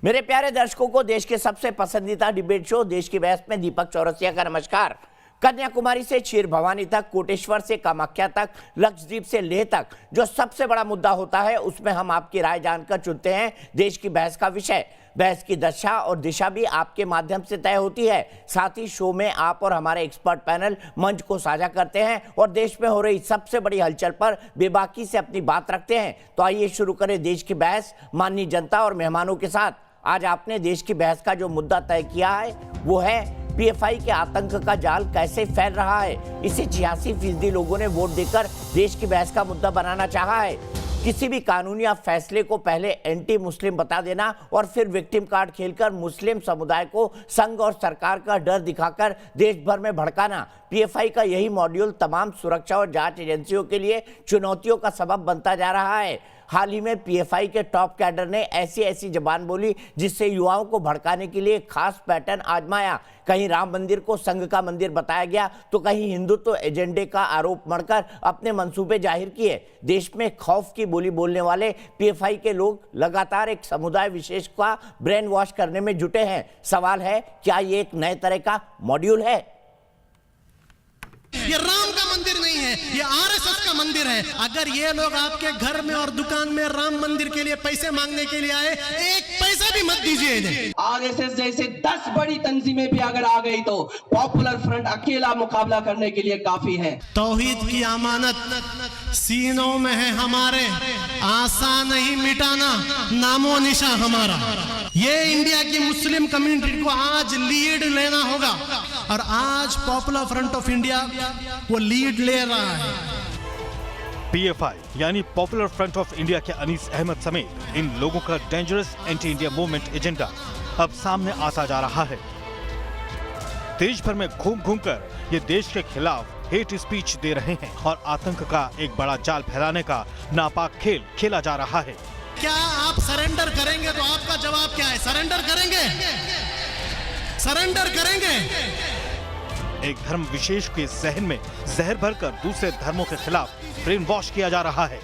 मेरे प्यारे दर्शकों को देश के सबसे पसंदीदा डिबेट शो देश की बहस में दीपक चौरसिया का नमस्कार। कन्याकुमारी से क्षीर भवानी तक, कोटेश्वर से कामाख्या तक, लक्षद्वीप से लेह तक, जो सबसे बड़ा मुद्दा होता है उसमें हम आपकी राय जानकर चुनते हैं देश की बहस का विषय। बहस की दशा और दिशा भी आपके माध्यम से तय होती है। साथ ही शो में आप और हमारे एक्सपर्ट पैनल मंच को साझा करते हैं और देश में हो रही सबसे बड़ी हलचल पर बेबाकी से अपनी बात रखते हैं। तो आइए शुरू करें देश की बहस माननीय जनता और मेहमानों के साथ। आज आपने देश की बहस का जो मुद्दा तय किया है वो है पीएफआई के आतंक का जाल कैसे फैल रहा है। इसे 86% लोगों ने वोट देकर देश की बहस का मुद्दा बनाना चाहा है। किसी भी कानून या फैसले को पहले एंटी मुस्लिम बता देना और फिर विक्टिम कार्ड खेलकर मुस्लिम समुदाय को संघ और सरकार का डर दिखाकर देश भर में भड़काना, पीएफआई का यही मॉड्यूल तमाम सुरक्षा और जांच एजेंसियों के लिए चुनौतियों का सबब बनता जा रहा है। हाल ही में पीएफआई के टॉप कैडर ने ऐसी जबान बोली जिससे युवाओं को भड़काने के लिए खास पैटर्न आजमाया। कहीं राम मंदिर को संघ का मंदिर बताया गया तो कहीं हिंदुत्व एजेंडे का आरोप मढ़कर अपने मंसूबे जाहिर किए। देश में खौफ की बोली बोलने वाले पीएफआई के लोग लगातार एक समुदाय विशेष का ब्रेन वॉश करने में जुटे हैं। सवाल है, क्या ये एक नए तरह का मॉड्यूल है? ये राम का मंदिर नहीं है, ये आरएसएस का मंदिर है। अगर ये लोग आपके घर में और दुकान में राम मंदिर के लिए पैसे मांगने के लिए आए, एक पैसा भी मत दीजिए इन्हें। आरएसएस जैसे 10 बड़ी तंजीमें भी अगर आ गई तो पॉपुलर फ्रंट अकेला मुकाबला करने के लिए काफी है। तौहीद की अमानत सीनों में है हमारे, आसान नहीं मिटाना नामो निशा हमारा। ये इंडिया की मुस्लिम कम्युनिटी को आज लीड लेना होगा और आज पॉपुलर फ्रंट ऑफ इंडिया वो लीड ले रहा है। पीएफआई यानी पॉपुलर फ्रंट ऑफ इंडिया के अनीस अहमद समेत इन लोगों का dangerous anti India movement agenda अब सामने आता जा रहा है। देश भर में घूम घूम कर ये देश के खिलाफ हेट स्पीच दे रहे हैं और आतंक का एक बड़ा जाल फैलाने का नापाक खेल खेला जा रहा है। क्या आप सरेंडर करेंगे? तो आपका जवाब क्या है? सरेंडर करेंगे? सरेंडर करेंगे? एक धर्म विशेष के जहन में जहर भरकर दूसरे धर्मों के खिलाफ ब्रेन वॉश किया जा रहा है।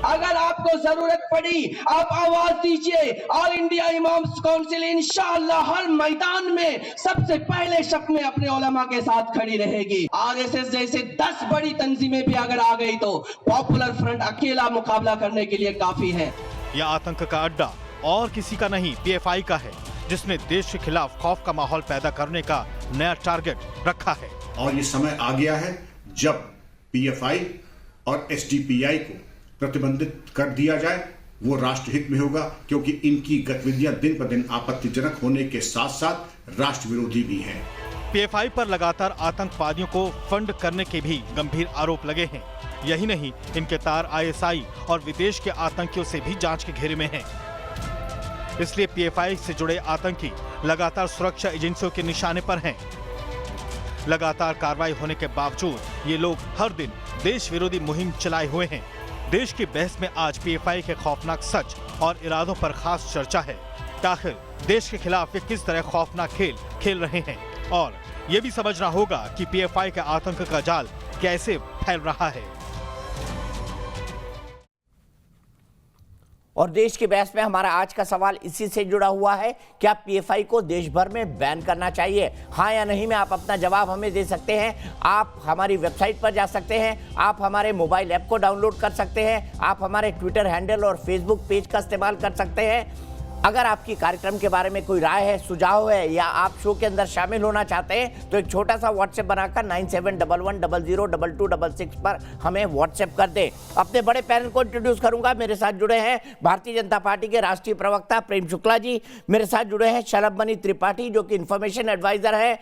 अगर आपको जरूरत पड़ी आप आवाज दीजिए। ऑल इंडिया इमाम्स काउंसिल इंशाअल्लाह हर मैदान में सबसे पहले शक में अपने उलमा के साथ खड़ी रहेगी। आरएसएस जैसे 10 बड़ी तंजीमें भी अगर आ गई तो पॉपुलर फ्रंट अकेला मुकाबला करने के लिए काफी है। यह आतंक का अड्डा और किसी का नहीं, पीएफआई का है, जिसने देश के खिलाफ खौफ का माहौल पैदा करने का नया टारगेट रखा है। और ये समय आ गया है जब पीएफआई और एसडीपीआई को प्रतिबंधित कर दिया जाए। वो राष्ट्रहित में होगा क्योंकि इनकी गतिविधियां दिन पर दिन आपत्तिजनक होने के साथ साथ राष्ट्र विरोधी भी हैं। पीएफआई पर लगातार आतंकवादियों को फंड करने के भी गंभीर आरोप लगे हैं। यही नहीं, इनके तार आईएसआई और विदेश के आतंकियों से भी जांच के घेरे में हैं। इसलिए पीएफआई से जुड़े आतंकी लगातार सुरक्षा एजेंसियों के निशाने पर हैं। लगातार कार्रवाई होने के बावजूद ये लोग हर दिन देश विरोधी मुहिम चलाए हुए हैं। देश की बहस में आज पीएफआई के खौफनाक सच और इरादों पर खास चर्चा है। आखिर देश के खिलाफ ये किस तरह खौफनाक खेल खेल रहे हैं और ये भी समझना होगा कि पीएफआई के आतंक का जाल कैसे फैल रहा है। और देश की बहस में हमारा आज का सवाल इसी से जुड़ा हुआ है, क्या पीएफआई को देश भर में बैन करना चाहिए? हाँ या नहीं में आप अपना जवाब हमें दे सकते हैं। आप हमारी वेबसाइट पर जा सकते हैं, आप हमारे मोबाइल ऐप को डाउनलोड कर सकते हैं, आप हमारे ट्विटर हैंडल और फेसबुक पेज का इस्तेमाल कर सकते हैं। अगर आपकी कार्यक्रम के बारे में कोई राय है, सुझाव है या आप शो के अंदर शामिल होना चाहते हैं तो एक छोटा सा व्हाट्सएप बनाकर 9711002266 पर हमें व्हाट्सएप कर दें। अपने बड़े पैनल को इंट्रोड्यूस करूंगा। मेरे साथ जुड़े हैं भारतीय जनता पार्टी के राष्ट्रीय प्रवक्ता प्रेम शुक्ला जी, मेरे साथ जुड़े हैं शलभ त्रिपाठी जो कि इंफॉर्मेशन एडवाइजर है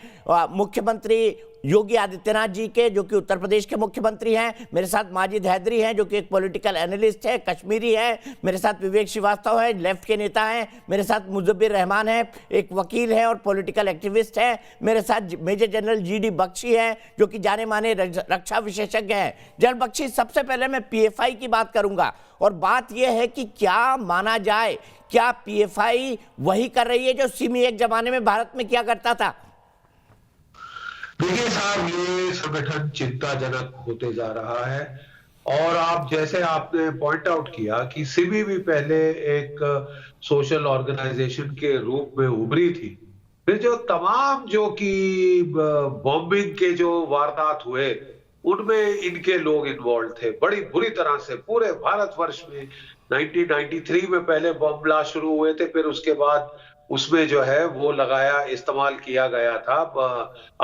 मुख्यमंत्री योगी आदित्यनाथ जी के, जो कि उत्तर प्रदेश के मुख्यमंत्री हैं। मेरे साथ माजिद हैदरी हैं जो कि एक पॉलिटिकल एनालिस्ट है, कश्मीरी है। मेरे साथ विवेक श्रीवास्तव है, लेफ्ट के नेता हैं। मेरे साथ मुजब्बिर रहमान है, एक वकील है और पॉलिटिकल एक्टिविस्ट है। मेरे साथ मेजर जनरल जीडी बख्शी हैं जो कि जाने माने रक्षा विशेषज्ञ हैं। जनरल बख्शी, सबसे पहले मैं पीएफआई की बात करूंगा और बात यह है कि क्या माना जाए, क्या पीएफआई वही कर रही है जो सिमी एक जमाने में भारत में किया करता था? देखिए साहब, ये संगठन चिंताजनक होते जा रहा है और आप जैसे आपने पॉइंट आउट किया कि सिमी भी पहले एक सोशल ऑर्गेनाइजेशन के रूप में उभरी थी, फिर जो तमाम जो कि बॉम्बिंग के जो वारदात हुए उनमें इनके लोग इन्वॉल्व थे बड़ी बुरी तरह से पूरे भारतवर्ष में। 1993 में पहले बॉम्ब ब्लास्ट शुरू हुए थे, फिर उसके बाद उसमें जो है वो लगाया इस्तेमाल किया गया था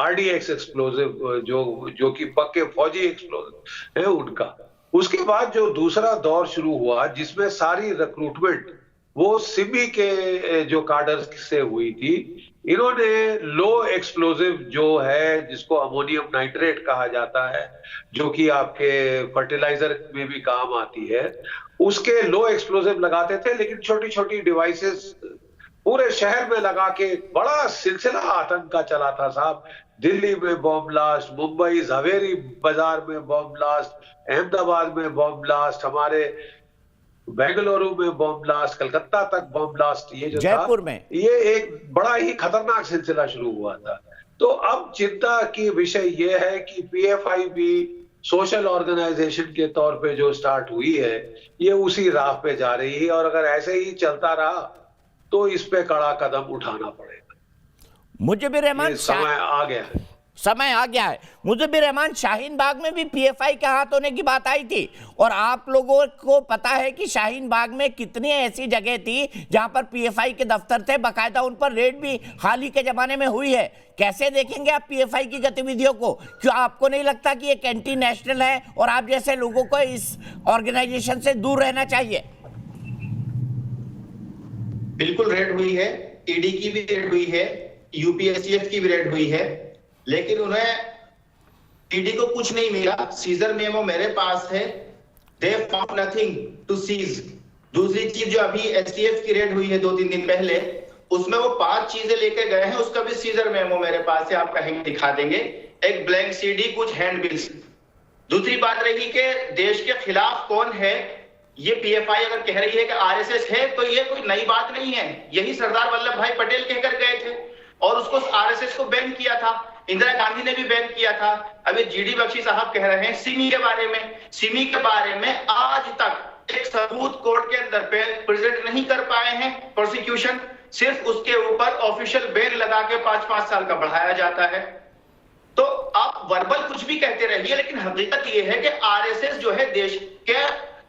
RDX एक्सप्लोजिव जो कि पक्के फौजी एक्सप्लोजिव है उनका। उसके बाद जो दूसरा दौर शुरू हुआ जिसमें सारी रिक्रूटमेंट वो सिमी के जो कार्डर्स से हुई थी, इन्होंने लो एक्सप्लोजिव जो है जिसको अमोनियम नाइट्रेट कहा जाता है, जो कि आपके फर्टिलाइजर में भी काम आती है, उसके लो एक्सप्लोजिव लगाते थे। लेकिन छोटी छोटी डिवाइसेस पूरे शहर में लगा के बड़ा सिलसिला आतंक का चला था साहब। दिल्ली में बॉम्ब ब्लास्ट, मुंबई झावेरी बाजार में बॉम्ब ब्लास्ट, अहमदाबाद में बॉम्ब ब्लास्ट, हमारे बेंगलुरु में बॉम्ब ब्लास्ट, कलकत्ता तक बॉम्ब ब्लास्ट, ये जो जयपुर था में ये एक बड़ा ही खतरनाक सिलसिला शुरू हुआ था। तो अब चिंता की विषय ये है कि PFI भी सोशल ऑर्गेनाइजेशन के तौर पे जो स्टार्ट हुई है ये उसी राह पे जा रही है, और अगर ऐसे ही चलता रहा तो इस पे कड़ा कदम उठाना पड़ेगा। मुजिबुर रहमान समय आ गया है। समय आ गया है। मुजिबुर रहमान, शाहीन बाग में भी PFI के हाथ होने की बात आई थी, और आप लोगों को पता है कि शाहीन बाग में कितनी ऐसी जगह थी जहां पर PFI के दफ्तर थे, बाकायदा उन पर रेड भी हाल ही के जमाने में हुई है। कैसे देखेंगे आप PFI की गतिविधियों को? क्यों आपको नहीं लगता कि एक एंटी नेशनल है और आप जैसे लोगों को इस ऑर्गेनाइजेशन से दूर रहना चाहिए? बिल्कुल रेड हुई है, ईडी की भी रेड हुई है, UPSCF की भी रेड हुई है, लेकिन उन्हें ईडी को कुछ नहीं मिला। सीजर मेमो मेरे पास है, they found nothing to seize. दूसरी चीज जो अभी STF की रेड हुई है 2-3 दिन पहले, उसमें वो 5 चीजें लेके गए हैं, उसका भी सीजर मेमो मेरे पास है, आप कहेंगे दिखा देंगे। एक ब्लैंक CD, कुछ हैंड बिल्स। दूसरी बात रही कि देश के खिलाफ कौन है, ये PFI अगर कह रही है कि RSS है, तो ये कोई नई बात नहीं है। यही सरदार वल्लभ भाई पटेल कहकर गए थे और उसको RSS को बैन किया था, इंदिरा गांधी ने भी बैन किया था। अभी GD बख्शी साहब कह रहे हैं सिमी के बारे में। सिमी के बारे में आज तक एक सबूत कोर्ट के अंदर पे प्रेजेंट नहीं कर पाए हैं प्रोसिक्यूशन, सिर्फ उसके ऊपर ऑफिशियल बैन लगा के 5-5 साल का बढ़ाया जाता है। तो आप वर्बल कुछ भी कहते रहिए, लेकिन हकीकत यह है कि RSS जो है देश के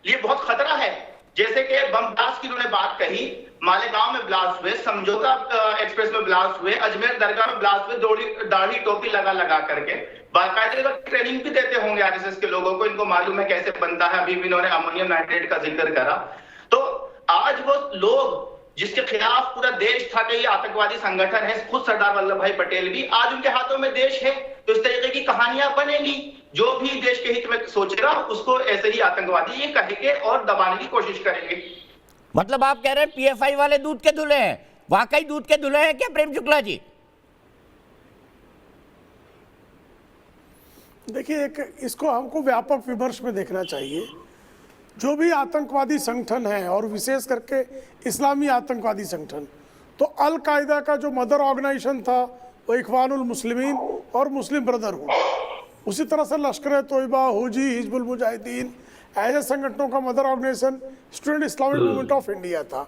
लिए बहुत खतरा है। जैसे कि बम ब्लास्ट की उन्होंने बात कही, मालेगांव में ब्लास्ट हुए, समझौता एक्सप्रेस में ब्लास्ट हुए, अजमेर दरगाह में ब्लास्ट हुए, दाढ़ी टोपी लगा करके। बाकायदे ट्रेनिंग भी देते होंगे RSS के लोगों को, इनको मालूम है कैसे बनता है। अभी भी इन्होंने अमोनियम नाइट्रेट का जिक्र करा। तो आज वो लोग जिसके खिलाफ पूरा देश था कि ये आतंकवादी संगठन है, खुद सरदार वल्लभ भाई पटेल भी, आज उनके हाथों में देश है। तो इस तरीके की कहानियां बनेगी। जो भी देश के हित में सोचेगा उसको ऐसे ही आतंकवादी ये कहेंगे और दबाने की कोशिश करेंगे। मतलब आप कह रहे हैं PFI वाले दूध के धुले हैं? वाकई दूध के धुले हैं क्या प्रेम शुक्ला जी? देखिए, एक इसको हमको व्यापक विमर्श में देखना चाहिए। जो भी आतंकवादी संगठन है, और विशेष करके इस्लामी आतंकवादी संगठन, तो अल कायदा का जो मदर ऑर्गेनाइजेशन था वो इख्वानुल मुस्लिमीन और मुस्लिम ब्रदरहुड, उसी तरह से लश्कर तोयबा, हुजी, हिजबुल मुजाहिदीन, ऐसे संगठनों का mother organisation Student Islamic Movement of India था।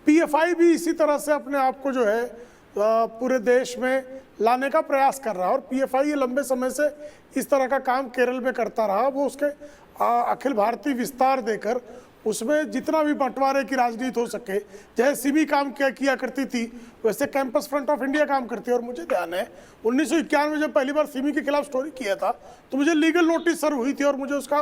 PFI भी इसी तरह से अपने आप को जो है पूरे देश में लाने का प्रयास कर रहा है, और PFI ये लंबे समय से इस तरह का काम केरल में करता रहा। वो उसके अखिल भारतीय विस्तार देकर उसमें जितना भी बंटवारे की राजनीति हो सके, जैसे सिमी काम किया करती थी, वैसे कैंपस फ्रंट ऑफ इंडिया काम करती है। और मुझे ध्यान है 1991 में जब पहली बार सिमी के खिलाफ स्टोरी किया था तो मुझे लीगल नोटिस सर्व हुई थी और मुझे उसका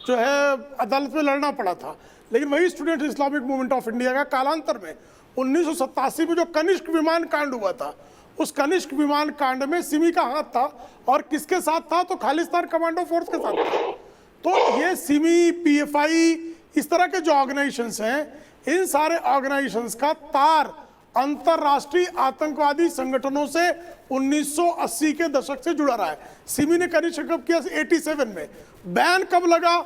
जो है अदालत में लड़ना पड़ा था। लेकिन वही student Islamic Movement of India का कालांतर में 1987 में जो कनिष्क विमान कांड हुआ था, उस कनिष्क विमान कांड में सिमी का हाथ था। और किसके साथ था? तो खालिस्तान कमांडो फोर्स के साथ था। तो ये सिमी, PFI, इस तरह के जो ऑर्गेनाइजेशंस हैं, इन सारे ऑर्गेनाइजेशंस का तार अंतरराष्ट्रीय आतंकवादी संगठनों से 1980 के दशक से जुड़ा रहा है। सिमी ने कनिष्क कब किया? 87 में। बैन कब लगा?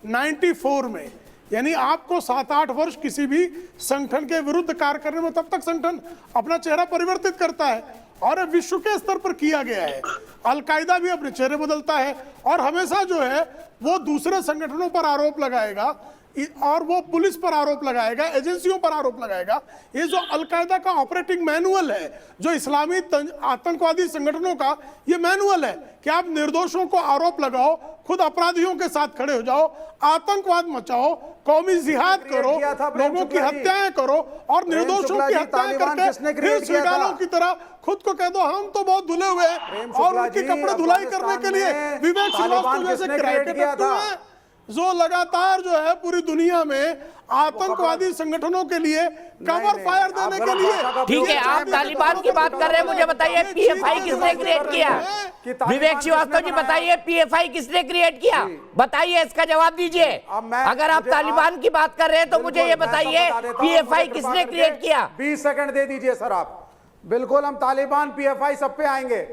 94 में। यानी आपको 7-8 वर्ष किसी भी संगठन के विरुद्ध कार्य करने में, तब तक संगठन अपना चेहरा परिवर्तित करता है। और विश्व के स्तर पर किया गया है। अलकायदा भी अपने चेहरे बदलता है और हमेशा जो है वो दूसरे संगठनों पर आरोप लगाएगा और वो पुलिस पर आरोप लगाएगा, एजेंसियों पर आरोप लगाएगा। ये जो अलकायदा का ऑपरेटिंग मैनुअल है, जो इस्लामी आतंकवादी संगठनों का ये मैनुअल है कि आप निर्दोषों को आरोप लगाओ, खुद अपराधियों के साथ खड़े हो जाओ, आतंकवाद मचाओ, कौमी जिहाद करो, लोगों की हत्याएं करो और निर्दोषों की हत्याएं करके फिर स्वीकारों की तरह खुद को कह दो हम तो बहुत धुले हुए हैं। और उनके कपड़े धुलाई करने के लिए विवेक श्रीवास्तव जैसे क्रिएटिव हैं जो लगातार जो है पूरी दुनिया में आतंकवादी संगठनों के लिए कवर फायर देने के लिए। ठीक है, आप तालिबान की बात कर रहे हैं, मुझे बताइए पीएफआई किसने क्रिएट किया? विवेक श्रीवास्तव जी बताइए पीएफआई किसने क्रिएट किया? बताइए, इसका जवाब दीजिए। अगर आप तालिबान की बात कर रहे हैं तो मुझे ये बताइए पीएफआई किसने क्रिएट किया? 20 सेकंड दे दीजिए सर आप। बिल्कुल, हम तालिबान पीएफआई सब पे आएंगे।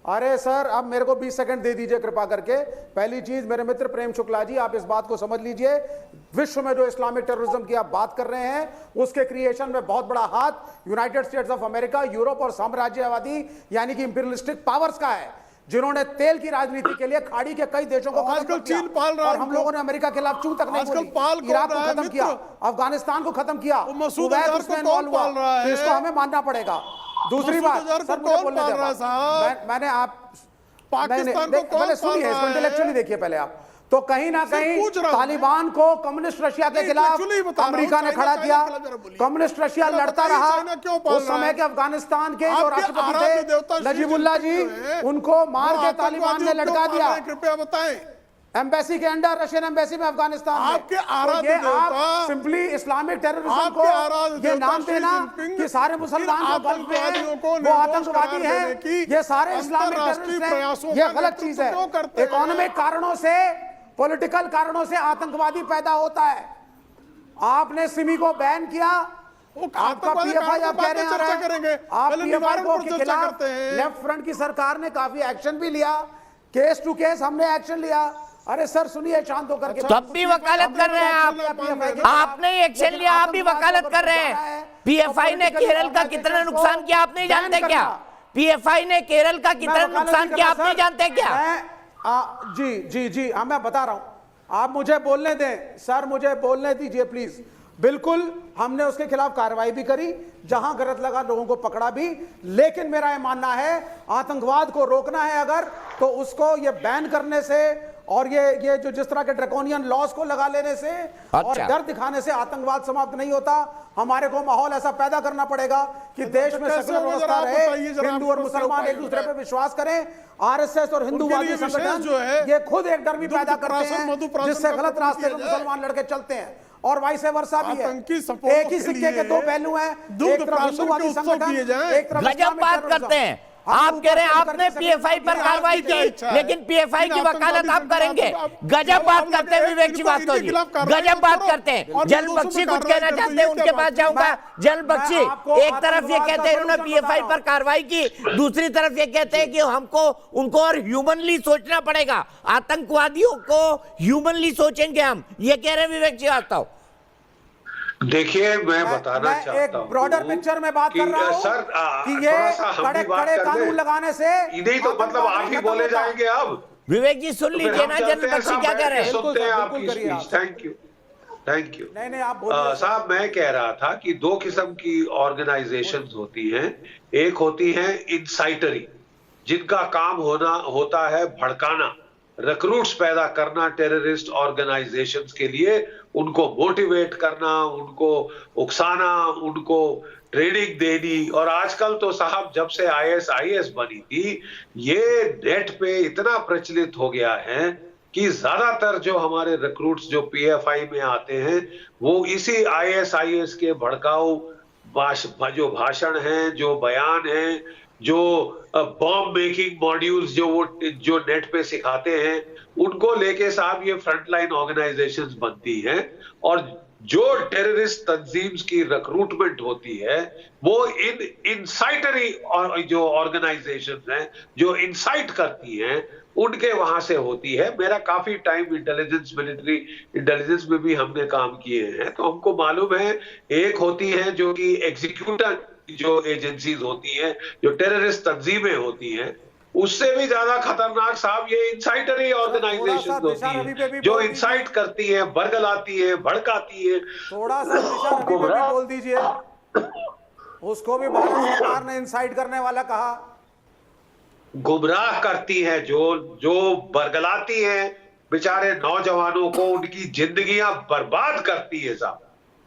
अरे सर, अब मेरे को 20 सेकंड दे दीजिए कृपा करके। पहली चीज, मेरे मित्र प्रेम शुक्ला जी, आप इस बात को समझ लीजिए, विश्व में जो इस्लामिक टेररिज्म की आप बात कर रहे हैं उसके क्रिएशन में बहुत बड़ा हाथ United states of America, Europe और साम्राज्यवादी यानी कि इंपीरियलिस्टिक पावर्स का है, जिन्होंने तेल की राजनीति के लिए खाड़ी के कई देशों को आजकल चीन पाल रहा है। और हम लोगों ने अमेरिका के खिलाफ चूं तक नहीं बोली, इराक को खत्म किया, अफगानिस्तान को खत्म किया, कुवैत उसमें इन्वॉल्व हुआ, तो इसको हमें मानना पड़ेगा। दूसरी बात सर, मुझे बोलने दे, मैंने आप पाकिस्तान को कौन सुनिए, इसको इंटेलेक्चुअली देखिए पहले आप। तो कहीं ना कहीं तालिबान को कम्युनिस्ट रशिया के खिलाफ अमेरिका ने खड़ा किया, कम्युनिस्ट रशिया लड़ता रहा। उस समय के अफगानिस्तान के जो राष्ट्रपति थे नजीबुल्लाह जी, उनको मार के तालिबान ने लटका दिया। कृपया बताएं, एम्बेसी के अंडर, रशियन एम्बेसी में अफगानिस्तान में। आपके आराध्य आप सिंपली इस्लामिक टेररिज्म को ये नाम देना कि सारे मुसलमान जो गल्फ में हैं वो आतंकवादी हैं, ये सारे इस्लामिक टेररिस्ट हैं, ये गलत चीज है। इकोनॉमिक कारणों से, पॉलिटिकल कारणों से आतंकवादी पैदा होता है। आपने सिमी को बैन किया, आपका पीएफआई आप कह रहे हैं आप पीएफआई को के खिलाफ लेफ्ट फ्रंट की सरकार ने काफी एक्शन भी लिया, केस टू केस हमने एक्शन लिया। अरे सर सुनिए, शांत होकर के। तब भी वकालत कर रहे हैं आप, आपने एक्शन लिया, आप भी वकालत कर रहे हैं। पीएफआई ने केरल का कितना नुकसान किया आप नहीं जानते क्या? पीएफआई ने केरल का कितना नुकसान किया आप नहीं जानते क्या? जी जी जी, हाँ मैं बता रहा हूं, आप मुझे बोलने दें सर, मुझे बोलने दीजिए प्लीज। बिल्कुल, हमने उसके खिलाफ कार्रवाई भी करी, जहां गलत लगा लोगों को पकड़ा भी, लेकिन मेरा यह मानना है आतंकवाद को रोकना है अगर, तो उसको ये बैन करने से और ये जो जिस तरह के ड्रैकोनियन लॉज को लगा लेने से और डर दिखाने से आतंकवाद समाप्त नहीं होता। हमारे को माहौल ऐसा पैदा करना पड़ेगा कि देश में सेकुलर व्यवस्था रहे, हिंदू और मुसलमान एक दूसरे पे विश्वास करें। आरएसएस और हिंदुवादी संगठन जो है ये खुद एक डर भी पैदा करते हैं जिससे गलत रास्ते पर मुसलमान लड़के चलते हैं, और वाइस वर्सा भी है। एक ही सिक्के के दो पहलू हैं, एक तरफ हिंदुवादी संगठन, एक तरफ गजब बात करते हैं। आप कह रहे हैं आपने पीएफआई पर कार्रवाई की, लेकिन पीएफआई की वकालत आप करेंगे। गजब बात करते हैं विवेक श्रीवास्तव जी, गजब बात करते हैं। जल बख्शी कुछ कहना चाहते हैं, उनके पास जाऊंगा। जल बख्शी, एक तरफ ये कहते हैं उन्होंने पीएफआई पर कार्रवाई की, दूसरी तरफ ये कहते हैं कि हमको उनको और ह्यूमनली सोचना पड़ेगा, आतंकवादियों को ह्यूमनली सोचेंगे हम, ये कह रहे हैं विवेक श्रीवास्तव। देखिए, मैं बताना चाहता हूं, ब्रॉडर पिक्चर में बात कर रहा हूं सर कि ये कड़े कानून लगाने से नहीं तो मतलब आप ही बोले जाएंगे अब। विवेक जी सुन लीजिए ना, जल बख्शी क्या कह रहे हैं। सुनते हैं आपकी स्पीच। Thank you. नहीं आप बोलिए। साहब, मैं कह रहा था कि दो किस्म की ऑर्गेनाइजेशंस होती हैं। एक होती है इंसाइटरी, जिनका काम होता है भड़काना, रिक्रूट्स पैदा करना टेररिस्ट ऑर्गेनाइजेशंस के लिए, उनको मोटिवेट करना, उनको उकसाना, उनको ट्रेनिंग देनी। और आजकल तो साहब जब से आईएसआईएस बनी थी, ये नेट पे इतना प्रचलित हो गया है कि ज्यादातर जो हमारे रिक्रूट्स जो पीएफआई में आते हैं वो इसी आईएसआईएस के भड़काऊ जो भाषण हैं, जो बयान हैं, जो बॉम्ब मेकिंग मॉड्यूल्स जो नेट पे सिखाते हैं, उनको लेके साहब ये फ्रंटलाइन ऑर्गेनाइजेशंस बनती हैं। और जो टेररिस्ट तंजीम्स की रिक्रूटमेंट होती है वो इन इंसाइटरी और जो ऑर्गेनाइजेशंस हैं जो इंसाइट करती हैं, उनके वहां से होती है। मेरा काफी टाइम इंटेलिजेंस, मिलिट्री इंटेलिजेंस में भी हमने काम किए हैं, तो हमको मालूम है। एक होती है जो कि जो एजेंसीज होती हैं, जो टेररिस्ट तंजीमें होती हैं, उससे भी ज्यादा खतरनाक साहब ये इंसाइटरी ऑर्गेनाइजेशन होती है, जो इंसाइट करती है, बरगलाती है, भड़काती है। थोड़ा सा दिशा रवि पे भी बोल दीजिए, उसको भी भारत सरकार ने इंसाइट करने वाला कहा। गुमराह करती है, जो बरगलाती है बेचारे नौजवानों को, उनकी जिंदगियां बर्बाद करती है साहब,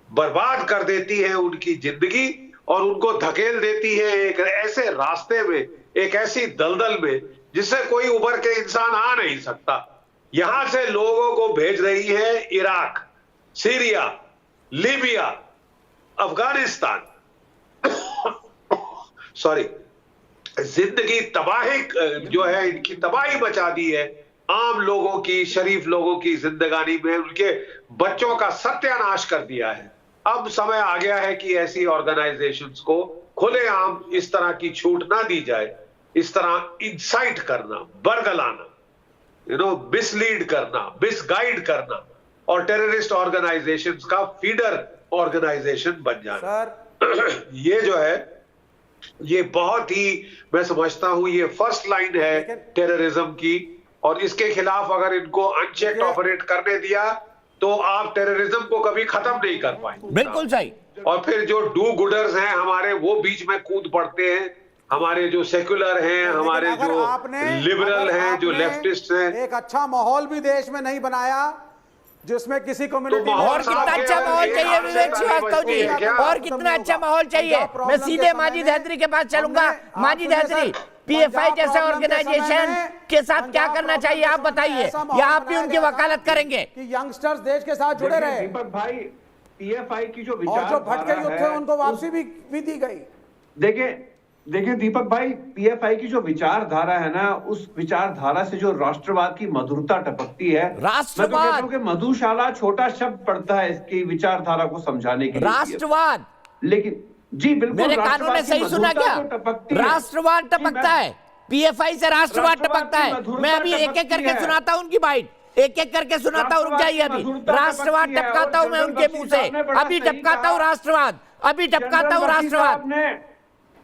बर्बाद कर देती है उनकी जिंदगी और उनको धकेल देती है एक ऐसे रास्ते में, एक ऐसी दलदल में जिससे कोई उभर के इंसान आ नहीं सकता। यहां से लोगों को भेज रही है Iraq, Syria, Libya, Afghanistan, sorry, जिंदगी तबाही जो है, इनकी तबाही मचा दी है आम लोगों की, शरीफ लोगों की जिंदगानी में, उनके बच्चों का सत्यानाश कर दिया है। अब समय आ गया है कि ऐसी ऑर्गेनाइजेशंस को खुलेआम इस तरह की छूट ना दी जाए। इस तरह इंसाइट करना, बरगलाना, मिसलीड करना, मिसगाइड करना और टेररिस्ट ऑर्गेनाइजेशंस का फीडर ऑर्गेनाइजेशन बन जाना, ये जो है, ये बहुत ही, मैं समझता हूं ये फर्स्ट लाइन है टेररिज्म की, और इसके खिलाफ अगर इनको अनचेक्ड ऑपरेट करने दिया तो आप टेररिज्म को कभी खत्म नहीं कर पाएंगे। बिल्कुल सही। और फिर जो डू गुडर्स हैं हमारे, वो बीच में कूद पड़ते हैं, हमारे जो सेक्युलर हैं, हमारे जो लिबरल हैं, जो लेफ्टिस्ट हैं। एक अच्छा माहौल भी देश में नहीं बनाया जिसमें किसी कम्युनिटी, और कितना अच्छा माहौल चाहिए विवेक श्रीवास्तव जी, और कितना अच्छा माहौल चाहिए। मैं सीधे माजिद हैदरी के पास चलूंगा। माजिद हैदरी, पीएफआई जैसे ऑर्गेनाइजेशन के साथ क्या करना चाहिए आप बताइए, या आप भी उनकी वकालत करेंगे कि यंगस्टर्स देश के साथ जुड़े रहे। दीपक भाई, पीएफआई की जो और जो भटके युद्ध थे उनको वापसी भी दी गई। देखिए दीपक भाई, पीएफआई की जो विचारधारा है ना, उस विचारधारा से जो राष्ट्रवाद की मधुरता टपकती है, राष्ट्रवाद, मैं तो कहता हूं कि मधुशाला छोटा शब्द पड़ता है इसकी विचारधारा को समझाने के लिए। राष्ट्रवाद, लेकिन जी बिल्कुल, मेरे कानों ने सही सुना क्या? राष्ट्रवाद टपकता है, पीएफआई से राष्ट्रवाद टपकता है। मैं अभी एक एक करके सुनाता हूं उनकी बाइट, एक एक करके सुनाता हूं, रुक जाइए अभी। राष्ट्रवाद टपकाता हूं मैं उनके मुंह से, अभी टपकाता हूं राष्ट्रवाद, अभी टपकाता हूं राष्ट्रवाद।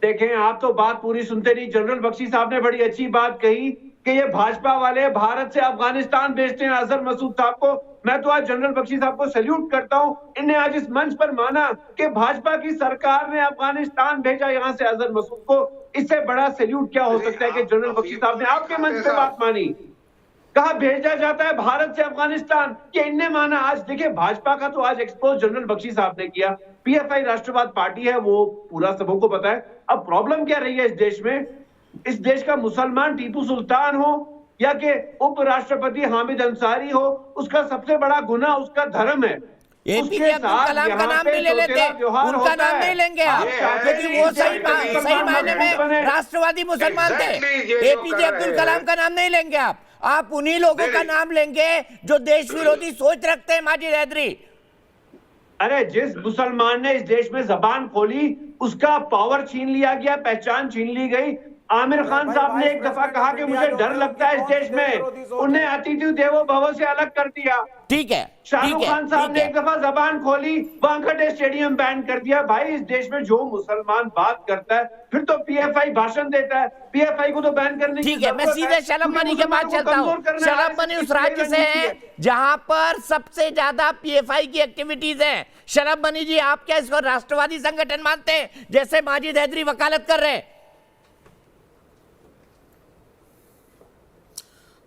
देखें, आप तो बात पूरी सुनते नहीं। जनरल बख्शी साहब ने बड़ी अच्छी बात कही कि ये भाजपा वाले भारत से अफगानिस्तान भेजते हैं अजहर मसूद साहब को। मैं तो आज जनरल बख्शी साहब को सैल्यूट करता हूं, इन्हें आज इस मंच पर माना कि भाजपा की सरकार ने अफगानिस्तान भेजा यहां से अजहर मसूद को। इससे बड़ा सैल्यूट क्या हो सकता है कि जनरल बख्शी साहब ने आपके मंच पे बात मानी, कहा भेजा जाता है भारत से अफगानिस्तान, ये इनने माना। आज देखिए, भाजपा का तो आज एक्सपोज जनरल बख्शी साहब ने किया। पीएफआई राष्ट्रवाद पार्टी है, वो पूरा सबों को पता है। अब प्रॉब्लम क्या रही है इस देश में? इस देश का मुसलमान टीपू सुल्तान हो या कि उपराष्ट्रपति हामिद अंसारी हो, उसका सबसे बड़ा गुनाह उसका धर्म है। एपीजे अब्दुल कलाम का नाम भी ले लेते, उनका नाम नहीं लेंगे आप, क्योंकि वो सही मायने में राष्ट्रवादी मुसलमान थे। एपीजे अब्दुल कलाम का नाम नहीं लेंगे आप उन्हीं लोगों का नाम लेंगे जो देश विरोधी सोच रखते हैं। माजिद हैदरी, अरे जिस मुसलमान ने इस देश में जबान खोली उसका पावर छीन लिया गया, पहचान छीन ली गई। आमिर खान साहब ने एक दफा कहा कि मुझे डर लगता है इस देश में, उन्हें अतिथि देवो भव से अलग कर दिया। ठीक है, शाहरुख खान साहब ने एक दफा जबान खोली, वानखेड़े स्टेडियम बैन कर दिया। भाई, इस देश में जो मुसलमान बात करता है फिर तो पीएफआई भाषण देता है, पीएफआई को तो बैन करने की ठीक है। मैं सीधे शलभ मनी के पास चलता हूँ। शलभ मनी उस राज्य से है जहां पर सबसे ज्यादा पीएफआई की एक्टिविटीज है। शलभ मनी जी, आप क्या इसको राष्ट्रवादी संगठन मानते हैं जैसे माजिद हैदरी वकालत कर रहे हैं?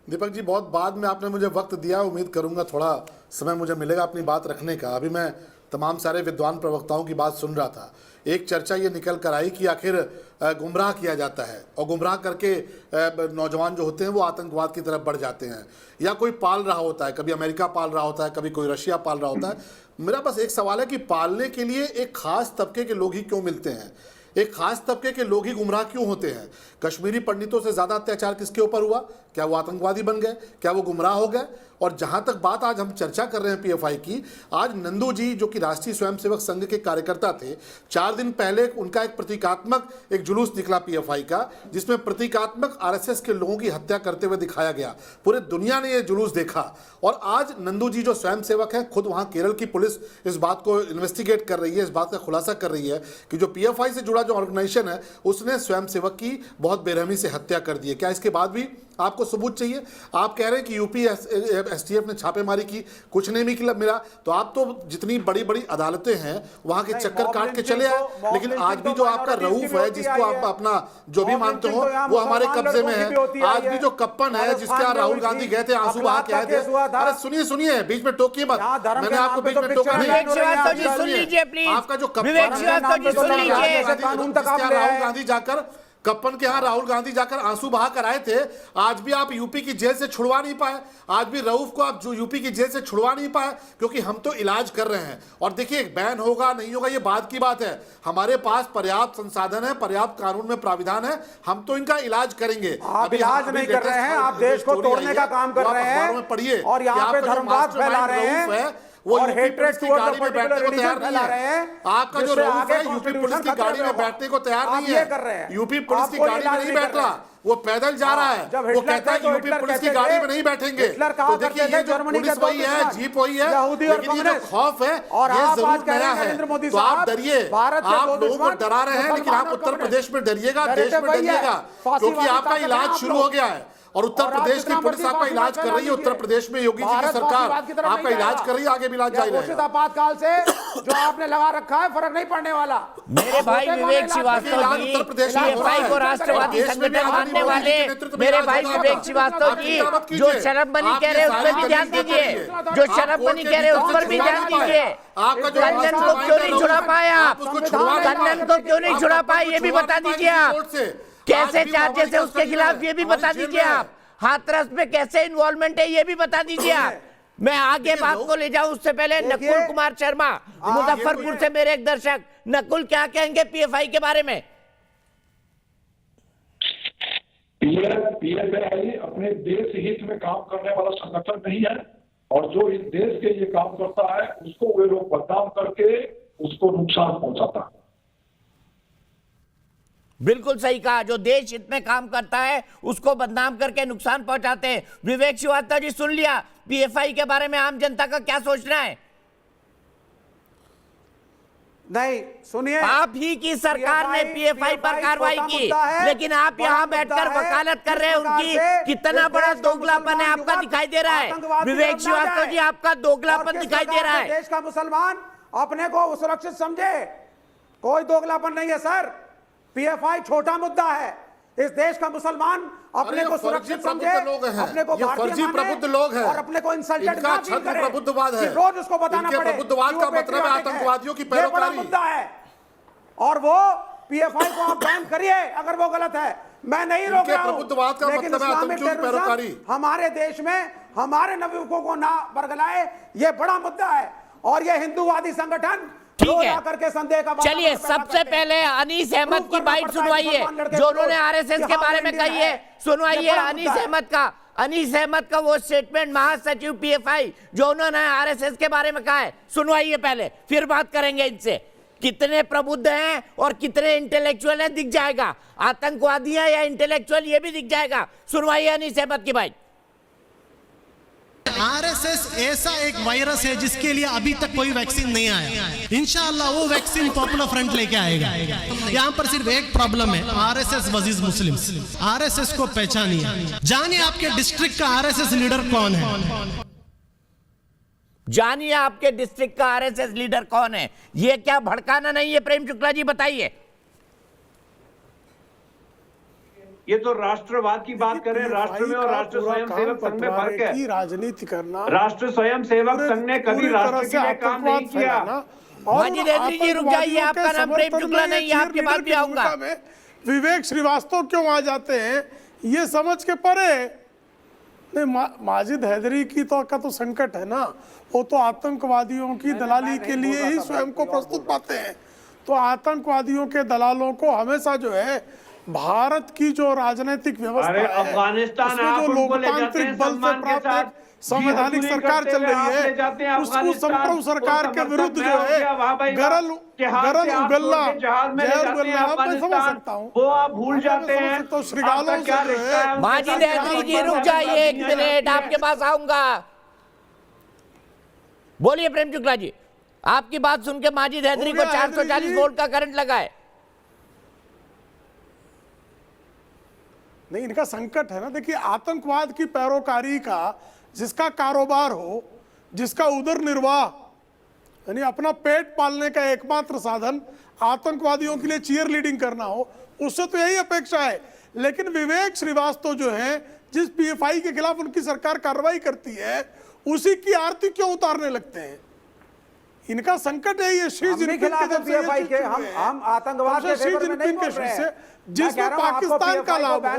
दीपक जी, बहुत बाद में आपने मुझे वक्त दिया, उम्मीद करूंगा थोड़ा समय मुझे मिलेगा अपनी बात रखने का। अभी मैं तमाम सारे विद्वान प्रवक्ताओं की बात सुन रहा था। एक चर्चा ये निकल कर आई कि आखिर गुमराह किया जाता है और गुमराह करके नौजवान जो होते हैं वो आतंकवाद की तरफ बढ़ जाते हैं, या कोई पाल रहा होता है, कभी अमेरिका पाल रहा होता है, कभी कोई रशिया पाल रहा होता है। मेरा बस एक सवाल है कि पालने के लिए एक खास तबके के लोग ही क्यों मिलते हैं? एक खास तबके के लोग ही गुमराह क्यों होते हैं? कश्मीरी पंडितों से ज़्यादा अत्याचार किसके ऊपर हुआ? क्या वो आतंकवादी बन गए? क्या वो गुमराह हो गए? और जहां तक बात आज हम चर्चा कर रहे हैं पीएफआई की, आज नंदू जी जो कि राष्ट्रीय स्वयंसेवक संघ के कार्यकर्ता थे, 4 दिन पहले उनका एक प्रतीकात्मक एक जुलूस निकला पीएफआई का, जिसमें प्रतीकात्मक आरएसएस के लोगों की हत्या करते हुए दिखाया गया। पूरे दुनिया ने यह जुलूस देखा। और आज नंदू जी जो स्वयंसेवक है, खुद वहां केरल की पुलिस इस बात को इन्वेस्टिगेट कर रही है, इस बात का खुलासा कर रही है कि जो पीएफआई से जुड़ा बड़ा जो ऑर्गेनाइजेशन है उसने स्वयंसेवक की बहुत बेरहमी से हत्या कर दी है। क्या इसके बाद भी आपको सबूत चाहिए? आप कह रहे हैं कि यूपी एसटीएफ ने छापेमारी की, कुछ नहीं मिला, तो आप तो जितनी बड़ी बड़ी अदालतें हैं वहां के चक्कर काट के चले आए, लेकिन आज भी जो आपका रऊफ है, जिसको आप अपना जो भी मानते हो, वो हमारे कब्जे में है। आज भी जो कप्पन है जिसके यहाँ राहुल गांधी गए थे, आंसू बहा के आए थे। अरे सुनिए, बीच में टोकिए मत, मैंने आपको बीच में टोका नहीं। आपका जो कप्पन राहुल गांधी जाकर कप्पन के यहाँ राहुल गांधी जाकर आंसू बहा कर आए थे, आज भी आप यूपी की जेल से छुड़वा नहीं पाए। आज भी रऊफ को आप जो यूपी की जेल से छुड़वा नहीं पाए, क्योंकि हम तो इलाज कर रहे हैं। और देखिए, बैन होगा नहीं होगा ये बाद की बात है, हमारे पास पर्याप्त संसाधन है, पर्याप्त कानून में प्राविधान है, हम तो इनका इलाज करेंगे। आप इलाज नहीं कर रहे हैं, आप देश को तोड़ने का काम कर रहे हैं, पढ़िए, और यहाँ पे धर्मवाद फैला रहे हैं, वो और यूपी पुलिस की गाड़ी में बैठने को तैयार नहीं है। आपका जो रऊफ है यूपी पुलिस की गाड़ी में बैठने को तैयार नहीं है। यूपी पुलिस की गाड़ी में नहीं बैठ रहा, वो पैदल जा रहा है। वो कहता है यूपी पुलिस की गाड़ी में नहीं बैठेंगे। तो देखिए, ये जो पुलिस वही है, जीप वही है, लेकिन ये जो खौफ है ये जरूर नया है। तो आप डरिए, आप लोगों को डरा रहे हैं, लेकिन आप उत्तर प्रदेश में डरिएगा, देश में डरिएगा, क्योंकि आपका इलाज शुरू हो गया है। और उत्तर प्रदेश की पुलिस आपका इलाज कर रही है। उत्तर प्रदेश में योगी जी की सरकार आपका इलाज कर रही है, आगे भी इलाज जारी रहेगा। आपातकाल से जो आपने लगा रखा है, फर्क नहीं पड़ने वाला। मेरे भाई विवेक श्रीवास्तव जी, पीएफआई को राष्ट्रवादी संगठन मानने वाले मेरे भाई विवेक श्रीवास्तव जी, जो शरम बनी कह रहे हैं उस पर भी ध्यान दीजिए, जो शरम बनी कह रहे हैं उस पर भी ध्यान दीजिए। कंगन को क्यों नहीं छुड़ा पाए आप? कंगन को क्यों नहीं छुड़ा पाए, ये भी बता दीजिए आप। कैसे चार्जेस है उसके खिलाफ, ये भी बता दीजिए आप। हाथरस में कैसे इन्वॉल्वमेंट है, ये भी बता दीजिए आप। मैं आगे बात को ले जाऊं उससे पहले नकुल कुमार शर्मा मुजफ्फरपुर से मेरे एक दर्शक, नकुल क्या कहेंगे पीएफआई के बारे में? पीएफआई अपने देश हित में काम करने वाला संगठन नहीं है, और जो इस देश के लिए काम करता है उसको वे लोग बदनाम करके उसको नुकसान पहुंचाता है। बिल्कुल सही कहा, जो देश हित में काम करता है उसको बदनाम करके नुकसान पहुंचाते हैं। विवेक श्रीवास्तव जी, सुन लिया पीएफआई के बारे में आम जनता का क्या सोचना है? नहीं सुनिए, आप ही की सरकार ने पीएफआई पर कार्रवाई की, लेकिन आप यहाँ बैठकर वकालत कर रहे हैं उनकी। कितना बड़ा दोगलापन है आपका दिखाई दे रहा है विवेक श्रीवास्तव जी, आपका दोगलापन दिखाई दे रहा है। देश का मुसलमान अपने को सुरक्षित समझे, कोई दोगलापन नहीं है सर। पीएफआई छोटा मुद्दा है, इस देश का मुसलमान अपने को सुरक्षित समझे, अपने को भारतीय प्रबुद्ध लोग हैं और अपने को इंसल्टेड ना फील करे, प्रबुद्धवाद है, रोज उसको बताना पड़े प्रबुद्धवाद का मतलब है आतंकवादियों की पैरोकारी। मुद्दा है, और वो पीएफआई को आप बैन करिए अगर वो गलत है, मैं नहीं रोक रहा हूं, प्रबुद्धवाद का लेकिन मतलब है आतंकियों की पैरोकारी। हमारे देश में हमारे नवयुवकों को ना बरगलाए, ये बड़ा मुद्दा है। और ये हिंदूवादी संगठन ठीक है, चलिए सबसे पहले अनीस अहमद की बाइट सुनवाइए, जो उन्होंने आरएसएस के बारे में कही है। सुनवाइए अनीस अहमद का वो स्टेटमेंट, महासचिव पीएफआई, जो उन्होंने आरएसएस के बारे में कहा है। सुनवाइए पहले, फिर बात करेंगे इनसे। कितने प्रबुद्ध हैं और कितने इंटेलेक्चुअल हैं दिख जाएगा, आतंकवादी हैं या इंटेलेक्चुअल ये भी दिख जाएगा। सुनवाइए अनीस अहमद की बाइट। आरएसएस ऐसा एक वायरस है जिसके लिए अभी तक कोई वैक्सीन नहीं आया। इंशाअल्लाह वो वैक्सीन पॉपुलर फ्रंट लेके आएगा। यहाँ पर सिर्फ एक प्रॉब्लम है, आरएसएस वर्सेस मुस्लिम। आरएसएस को पहचानिए, जानिए आपके डिस्ट्रिक्ट का आरएसएस लीडर कौन है, जानिए आपके डिस्ट्रिक्ट का आरएसएस लीडर कौन है। ये क्या भड़काना नहीं है प्रेम शुक्ला जी, बताइए। ये तो राष्ट्रवाद की बात करें, राष्ट्र में और राष्ट्र स्वयंसेवक संघ में फर्क है। राजनीति करना, राष्ट्र स्वयंसेवक संघ ने कभी राष्ट्र के लिए काम नहीं किया। माजिद हैदरी जी रुक जाइए, आपका नाम प्रेम शुक्ला नहीं है, आपके बाद भी आऊंगा। विवेक श्रीवास्तव क्यों आ जाते हैं ये समझ के परे नहीं। माजिद हैदरी की तो संकट है ना, वो तो आतंकवादियों की दलाली के लिए ही स्वयं को प्रस्तुत पाते हैं। तो आतंकवादियों के दलालों को हमेशा जो है भारत की जो राजनीतिक व्यवस्था है, अफगानिस्तान जो लोकतांत्रिक बल से प्राप्त संवैधानिक सरकार चल रही है, उसको संप्रभु सरकार के विरुद्ध जो है गरल उगलना, जहर उगलना, मैं समझ सकता हूँ, वो आप भूल जाते हैं। तो श्रीगालों से जो है, माजिद हैदरी जी रुक जाइए एक मिनट, आपके पास आऊंगा। बोलिए प्रेम शुक्ला जी, आपकी बात सुन के माजिद हैदरी को 440 वोल्ट का करंट लगा है। नहीं, इनका संकट है ना। देखिए, आतंकवाद की पैरोकारी का जिसका कारोबार हो, जिसका उदर निर्वाह यानी अपना पेट पालने का एकमात्र साधन आतंकवादियों के लिए चीयर लीडिंग करना हो, उससे तो यही अपेक्षा है। लेकिन विवेक श्रीवास्तव जो है, जिस पीएफआई के खिलाफ उनकी सरकार कार्रवाई करती है, उसी की आरती क्यों उतारने लगते हैं? इनका संकट है ये शी जिनपिंग के हम आतंकवाद के फेवर में नहीं बोल रहे हैं। जिसमें पाकिस्तान का लाभ हो,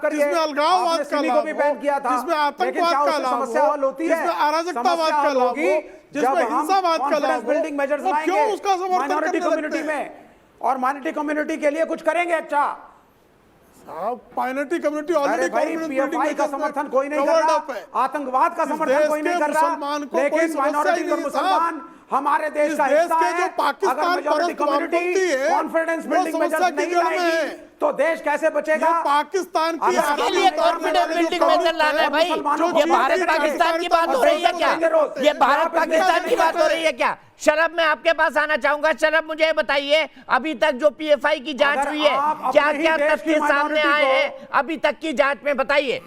जिसमें अलगाववाद का लाभ हो, जिसमें आतंकवाद का लाभ हो, जिसमें अराजकतावाद का लाभ हो, जिसमें हिंसावाद का लाभ हो, तो क्यों उसका समर्थन करने लगते हैं? और माइनॉरिटी कम्युनिटी के लिए कुछ करेंगे? अच्छा, माइनॉरिटी कम्युनिटी ऑलरेडी पीएफआई का समर्थन कोई नहीं कर रहा, आतंकवाद का समर्थन कोई नहीं कर रहा, लेकिन माइनॉरिटी और मुसलमान हमारे देश का हिस्सा है। जो पाकिस्तान परस्त कम्युनिटी कॉन्फिडेंस बिल्डिंग मेजर्स नहीं लाएगी तो देश कैसे बचेगा? पाकिस्तान की इसके लिए कॉन्फिडेंस बिल्डिंग मेजर लाना है भाई। ये भारत पाकिस्तान की बात हो रही है क्या? ये भारत पाकिस्तान की बात हो रही है क्या? शरब, मैं आपके पास आना चाहूंगा। शरब, मुझे बताइए, अभी तक जो पीएफआई की जांच हुई है, क्या क्या तथ्य सामने आए हैं अभी तक की जांच में, बताइए।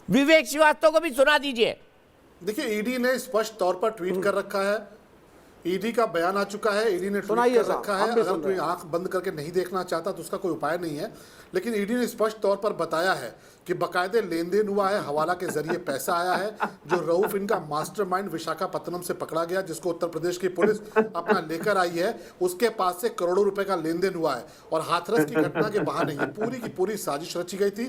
विवेक श्रीवास्तव को भी सुना दीजिए। देखिए, ईडी ने स्पष्ट तौर पर ट्वीट कर रखा है, ईडी का बयान आ चुका है, ईडी ने ट्वीट कर रखा है। अगर कोई आंख बंद करके नहीं देखना चाहता तो उसका कोई उपाय नहीं है, लेकिन ईडी ने स्पष्ट तौर पर बताया है कि बकायदे लेन देन हुआ है, हवाला के जरिए पैसा आया है, जो रऊफ इनका मास्टरमाइंड विशाखापत्तनम से पकड़ा गया, जिसको उत्तर प्रदेश की पुलिस अपना लेकर आई है, उसके पास से करोड़ों रुपए का लेन देन हुआ है। और हाथरस की घटना के बहाने ये पूरी की पूरी साजिश रची गई थी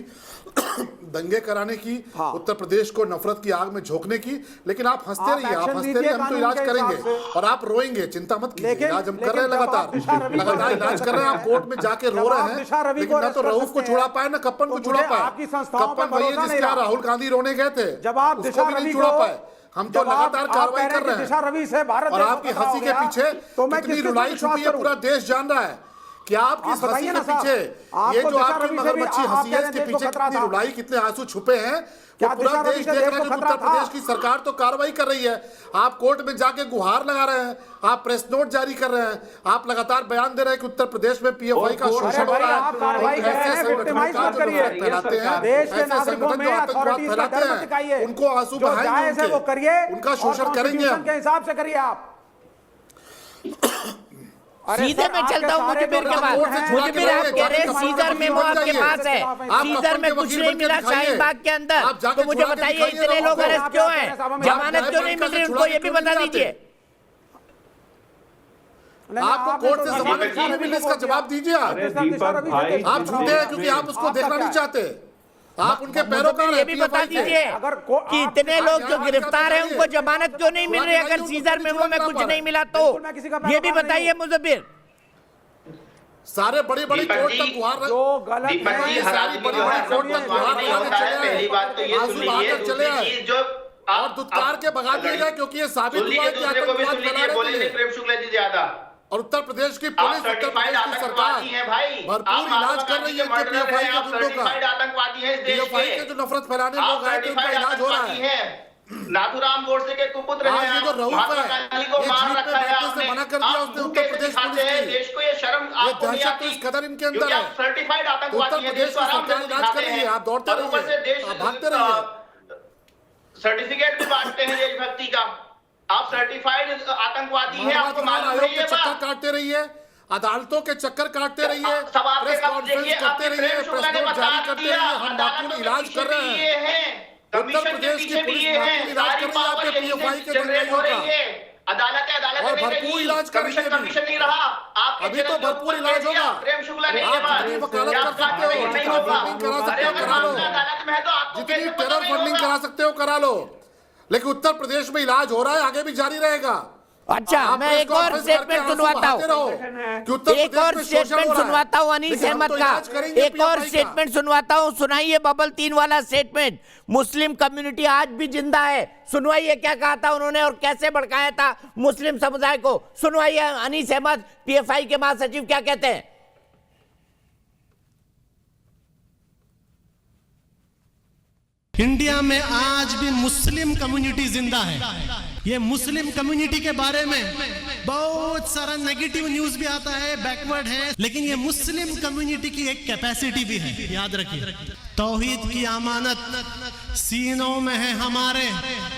दंगे कराने की, उत्तर प्रदेश को नफरत की आग में झोंकने की। लेकिन आप हंसते रहिए, आप हंसते रहिए, हम तो इलाज करेंगे और आप रोएंगे, चिंता मत कीजिए। इलाज हम कर रहे हैं, लगातार इलाज कर रहे हैं। आप कोर्ट में जाके रो रहे हैं, लेकिन ना तो रऊफ को छुड़ा पाए ना कप्पन को छुड़ा पाए। कप्पन वही है जिसके यहाँ राहुल गांधी रोने गए थे, जब आप उसको भी नहीं छुड़ा पाए। हम तो लगातार कार्रवाई कर रहे हैं और आपकी हंसी के पीछे कितनी रुलाई छुपी है पूरा देश जान रहा है। क्या आपकी हंसी के पीछे, ये जो आपकी मगरमच्छी हंसी है, इसके पीछे कितनी रुलाई, कितने आंसू छुपे हैं, वो पूरा देश देख रहा है। उत्तर प्रदेश की सरकार तो कार्रवाई कर रही है, आप कोर्ट में जाके गुहार लगा रहे हैं, आप प्रेस नोट जारी कर रहे हैं, आप लगातार बयान दे रहे हैं कि उत्तर प्रदेश में पीएफआई का शोषण हो रहा है। ऐसे संगठन का जो नफरत फैलाते हैं, ऐसे संगठन जो आतंकवाद फैलाते हैं, उनको आंसू बहाएंगे, उनका शोषण करेंगे हम। के हिसाब से करिए आप। सीधे में चलता हूँ मुजबिर के पास। मुजबिर, आप कह रहे हैं सीजर मेमो आपके पास है, सीजर में कुछ नहीं मिला शाहीन बाग के अंदर, तो मुझे बताइए इतने लोग अरेस्ट क्यों हैं, जमानत क्यों नहीं मिल रही उनको, ये भी बता दीजिए। आपको कोर्ट से जमानत क्यों नहीं मिली, इसका जवाब दीजिए। आप झूठे हैं क्योंकि आप उसको देखना नहीं चाहते, आप उनके पैरोकार ये भी बता दीजिए कि इतने लोग जो गिरफ्तार हैं उनको जमानत क्यों नहीं मिल रही, अगर सीजर मेमो में कुछ नहीं मिला तो ये भी बताइए मुजबिर। सारे बड़ी बड़ी कोर्ट तक गुहार जो गलत है, सारी बड़ी बड़ी कोर्ट तक गुहार पहली बात तो ये सुन लीजिए, चले आए जो और दुत्कार के भगा दिए गए, क्योंकि ये साबित हुआ है कि आतंकवाद फैला रहे थे। प्रेम शुक्ला जी ज्यादा और उत्तर प्रदेश की पुलिस, उत्तर प्रदेश की सरकार भरपूर इलाज कर रही है कि पीएफआई के गुंडों का, पीएफआई के जो नफरत फैलाने लोग आए थे उनका इलाज हो रहा है। नाथुराम गोडसे के कुपुत्र आज ये जो रऊफ है, ये जीप में बैठने से मना कर दिया उसने उत्तर प्रदेश पुलिस की। देश को ये शर्म ये दहशत तो इस कदर इनके अंदर है। सर्टिफाइड उत्तर प्रदेश की सरकार इलाज कर रही है, आप दौड़ते रहिए, आप भागते रहिए। सर्टिफिकेट भी बांटते हैं देशभक्ति का, आप सर्टिफाइड आतंकवादी हैं, आपको मालूम आयोग नहीं के है चक्कर काटते रहिए, अदालतों के चक्कर काटते रहिए, प्रेस कॉन्फ्रेंस करते रहिए, प्रेस नोट जारी करते रहिए, हम बापू इलाज कर रहे हैं। उत्तर प्रदेश की पुलिस बापू इलाज कर रही है आपके पीएफआई के दंगाइयों का, और भरपूर इलाज कर रही है। अभी तो भरपूर इलाज होगा। आप जितनी वकालत कर सकते हो, जितनी फंडिंग करा सकते हो करा लो, जितनी टेरर फंडिंग करा सकते हो करा लो, लेकिन उत्तर प्रदेश में इलाज हो रहा है, आगे भी जारी रहेगा। अच्छा, मैं एक और स्टेटमेंट सुनवाता हूँ, एक और स्टेटमेंट सुनवाता हूँ अनीस अहमद का, एक और स्टेटमेंट सुनवाता हूँ। सुनाइए बबल 3 वाला स्टेटमेंट। मुस्लिम कम्युनिटी आज भी जिंदा है, सुनवाइए क्या कहा था उन्होंने और कैसे भड़काया था मुस्लिम समुदाय को। सुनवाइए अनीस अहमद, पीएफआई के महासचिव, क्या कहते हैं। इंडिया में आज भी मुस्लिम कम्युनिटी जिंदा है, ये मुस्लिम कम्युनिटी के बारे में बहुत सारा नेगेटिव न्यूज भी आता है, बैकवर्ड है, लेकिन ये मुस्लिम कम्युनिटी की एक कैपेसिटी भी है, याद रखिए। तौहीद की अमानत सीनों में है हमारे,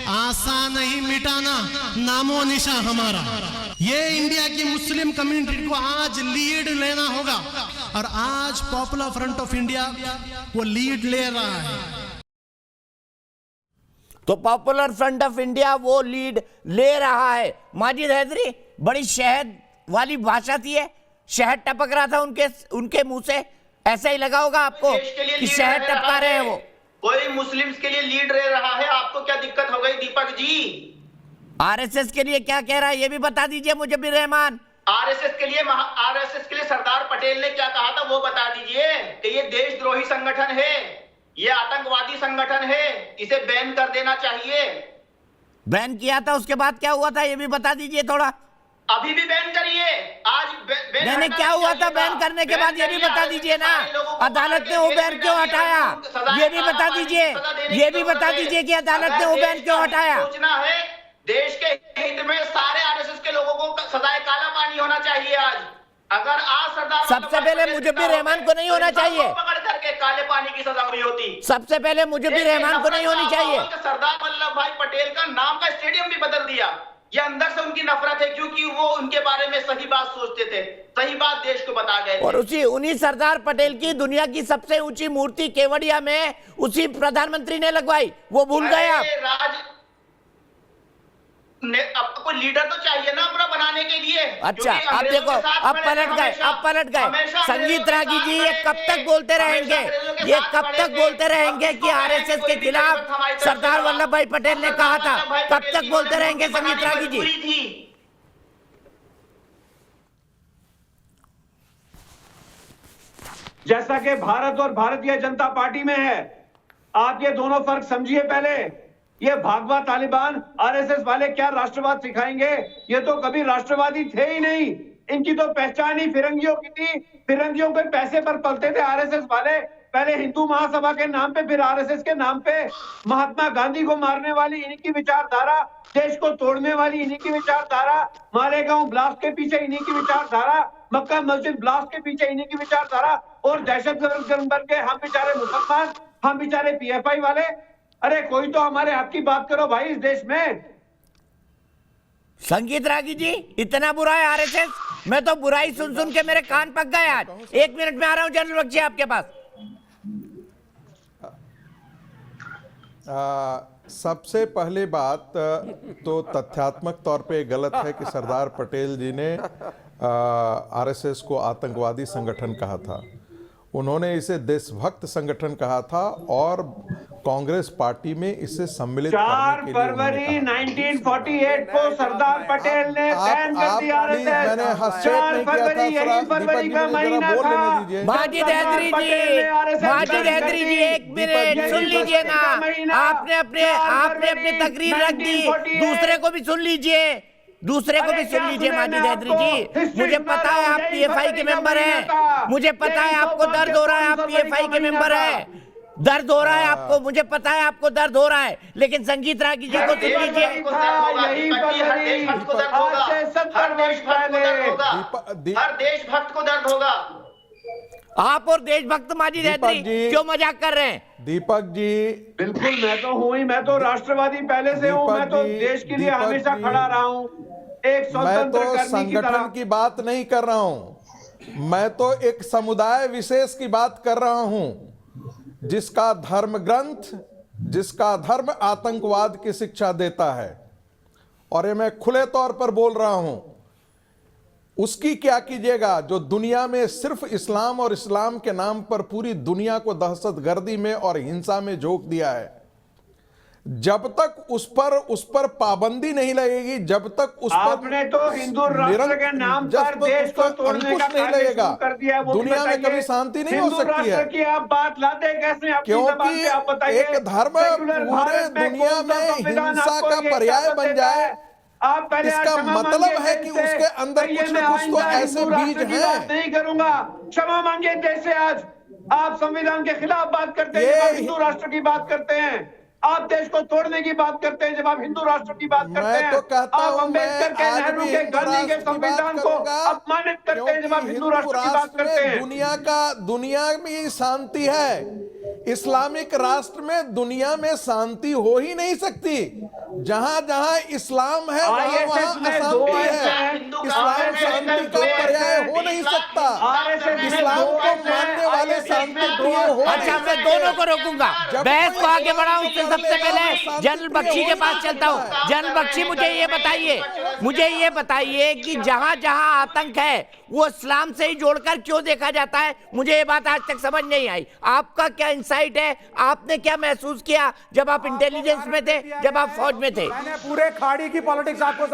आसान नहीं मिटाना नामो निशा हमारा। ये इंडिया की मुस्लिम कम्युनिटी को आज लीड लेना होगा, और आज पॉपुलर फ्रंट ऑफ इंडिया वो लीड ले रहा है। तो पॉपुलर फ्रंट ऑफ इंडिया वो लीड ले रहा है। माजिद हैदरी, बड़ी शहद वाली भाषा थी है, शहद टपक रहा था उनके मुंह से, ऐसा ही लगा होगा आपको कि शहद टपका रहे हैं वो। कोई मुस्लिम्स के लिए लीड ले रहा है, आपको क्या दिक्कत हो गई दीपक जी? आरएसएस के लिए क्या कह रहा है ये भी बता दीजिए मुझे भी रहमान। आरएसएस के लिए सरदार पटेल ने क्या कहा था वो बता दीजिए कि ये देशद्रोही संगठन है, ये आतंकवादी संगठन है, इसे बैन कर देना चाहिए। बैन किया था, उसके बाद क्या हुआ था ये भी बता दीजिए थोड़ा। अभी भी बैन करिए, आज मैंने क्या हुआ था बैन करने के बाद ये भी बता दीजिए ना। अदालत ने वो बैन क्यों हटाया ये भी बता दीजिए, ये भी बता दीजिए कि अदालत ने वो बैन क्यों हटाया। सोचना है देश के हित में सारे आरएसएस के लोगों को सदाए काला पानी होना चाहिए। आज अगर आज सरदार सबसे पहले मुजब्बिर रहमान को नहीं होना चाहिए, पकड़ करके काले पानी की सजा हुई होती। सबसे पहले मुजब्बिर रहमान को नहीं होनी चाहिए। सरदार वल्लभ भाई पटेल का नाम का स्टेडियम भी बदल दिया, ये अंदर से उनकी नफरत है, क्योंकि वो उनके बारे में सही बात सोचते थे, सही बात देश को बता गए। और उन्हीं सरदार पटेल की दुनिया की सबसे ऊंची मूर्ति केवड़िया में उसी प्रधानमंत्री ने लगवाई, वो भूल गए आप। आपको लीडर तो चाहिए ना अपना बनाने के लिए। अच्छा, अब देखो, अब पलट गए संगीत रागी जी। ये कब तक बोलते रहेंगे, ये कब तक बोलते रहेंगे कि आरएसएस के खिलाफ सरदार वल्लभ भाई पटेल ने कहा था, कब तक बोलते रहेंगे संगीत रागी जी? जैसा कि भारत और भारतीय जनता पार्टी में है, आप ये दोनों फर्क समझिए। पहले ये भागवा तालिबान आरएसएस वाले क्या राष्ट्रवाद सिखाएंगे, ये तो कभी राष्ट्रवादी थे ही नहीं। इनकी तो पहचान ही फिरंगियों की थी, फिरंगियों के पैसे पर पलते थे आरएसएस वाले। पहले हिंदू महासभा के नाम पे, फिर आरएसएस के नाम पे महात्मा गांधी को मारने वाली इन्हीं की विचारधारा, देश को तोड़ने वाली इन्हीं की विचारधारा, मालेगांव ब्लास्ट के पीछे इन्हीं की विचारधारा, मक्का मस्जिद ब्लास्ट के पीछे इन्हीं की विचारधारा, और दहशतगर्द बन के हम बेचारे मुसलमान, हम बेचारे पीएफआई वाले। अरे कोई तो हमारे हक की बात करो भाई इस देश में। संगीत रागी जी, इतना बुरा है आरएसएस? मैं तो बुराई सुन सुन के मेरे कान पक गए आज। 1 मिनट में आ रहा हूं जनरल बख्शी आपके पास। सबसे पहली बात तो तथ्यात्मक तौर पे गलत है कि सरदार पटेल जी ने आरएसएस को आतंकवादी संगठन कहा था। उन्होंने इसे देशभक्त संगठन कहा था और कांग्रेस पार्टी में इसे सम्मिलित 4 फरवरी 1948 को सरदार पटेल ने बैन कर दिया आरएसएस। मैंने हस्तक्षेप नहीं किया था, यही फरवरी का महीना था। माजिद हैदरी जी 1 मिनट सुन लीजिए ना। आपने अपनी तकरीर रख दी, दूसरे को भी सुन लीजिए, माजिद हैदरी जी। मुझे पता है आप पीएफआई के मेंबर हैं, मुझे पता है आपको दर्द हो रहा है, आप पीएफआई के मेंबर हैं, दर्द हो रहा है आपको, मुझे पता है आपको दर्द हो रहा है, लेकिन संगीत रागी जी को सुन लीजिए। हर देशभक्त को दर्द होगा। आप और देशभक्त माजिद हैदरी क्यों मजाक कर रहे हैं? दीपक जी बिल्कुल, मैं तो हूँ ही, मैं तो राष्ट्रवादी पहले से हूँ, मैं तो देश के लिए हमेशा खड़ा रहा हूँ, एक स्वतंत्र मैं तो संगठन की बात नहीं कर रहा हूँ, मैं तो एक समुदाय विशेष की बात कर रहा हूँ जिसका धर्म ग्रंथ, जिसका धर्म आतंकवाद की शिक्षा देता है, और ये मैं खुले तौर पर बोल रहा हूं। उसकी क्या कीजिएगा जो दुनिया में सिर्फ इस्लाम और इस्लाम के नाम पर पूरी दुनिया को दहशतगर्दी में और हिंसा में झोंक दिया है। जब तक उस पर पाबंदी नहीं लगेगी, जब तक उस पर आपने तो हिंदू राष्ट्र के नाम पर देश को तोड़ने का नहीं लगेगा, कर दिया, दुनिया में कभी शांति नहीं हो सकती है। की आप बात लाते कैसे? क्योंकि एक धर्म पूरे दुनिया में हिंसा का पर्याय बन जाए, आप पहले इसका मतलब है कि उसके अंदर कुछ न कुछ तो ऐसे बीज हैं। नहीं करूंगा, क्षमा मांगे। जैसे आज आप संविधान के खिलाफ बात करते हैं, हिंदू राष्ट्र की बात करते हैं, आप देश को तोड़ने की बात करते हैं जब आप हिंदू राष्ट्र की बात करते हैं। तो कहता आप हूं, अम्बेडकर के, मैं आज नेहरू भी के, हिंदू गांधी के राष्ट्र की बात संविधान को करूंगा, अपमानित करते हैं जब आप हिंदू राष्ट्र की बात करते हैं। दुनिया में शांति है। इस्लामिक राष्ट्र में दुनिया में शांति हो ही नहीं सकती। जहां जहां इस्लाम है वहां वहां अशांति है। इस्लाम शांति का पर्याय हो नहीं सकता। इस्लाम को मानने वाले शांति प्रिय हो। अच्छा, मैं दोनों को रोकूंगा, बहस को आगे बढ़ाऊं। उससे सबसे पहले जनरल बख्शी के पास चलता हूं। जनरल बख्शी, मुझे ये बताइए कि जहां जहां आतंक है वो इस्लाम से ही जोड़कर क्यों देखा जाता है? मुझे ये बात आज तक समझ नहीं आई। आपका क्या इंसाइट है? आपने क्या महसूस किया जब आप इंटेलिजेंस में थे, जब आप फौज में थे? मैंने पूरे खाड़ी की पॉलिटिक्स आपको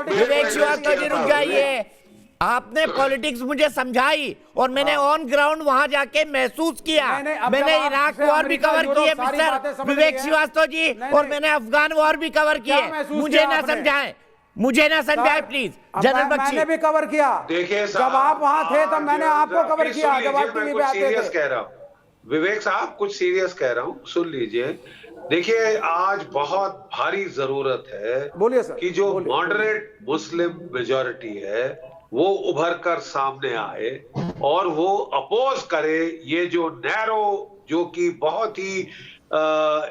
विवेक श्रीवास्तव जी, रुक जाइए। आपने पॉलिटिक्स मुझे समझाई और मैंने ऑन ग्राउंड वहां जाके महसूस किया। मैंने इराक वॉर भी कवर किए मिस्टर विवेक श्रीवास्तव जी, और मैंने अफगान वॉर भी कवर किए। मुझे ना समझाएं प्लीज। जनरल बख्शी, मैंने भी कवर किया। देखिए जब आप वहां थे तब मैंने आपको कवर किया, जब आप टीवी पे आते थे। कह रहा हूं विवेक साहब, कुछ सीरियस कह रहा हूं, सुन लीजिए। देखिए, आज बहुत भारी जरूरत है, बोलिए सर, कि जो मॉडरेट मुस्लिम मेजॉरिटी है वो उभर कर सामने आए और वो अपोज करे ये जो नैरो, जो कि बहुत ही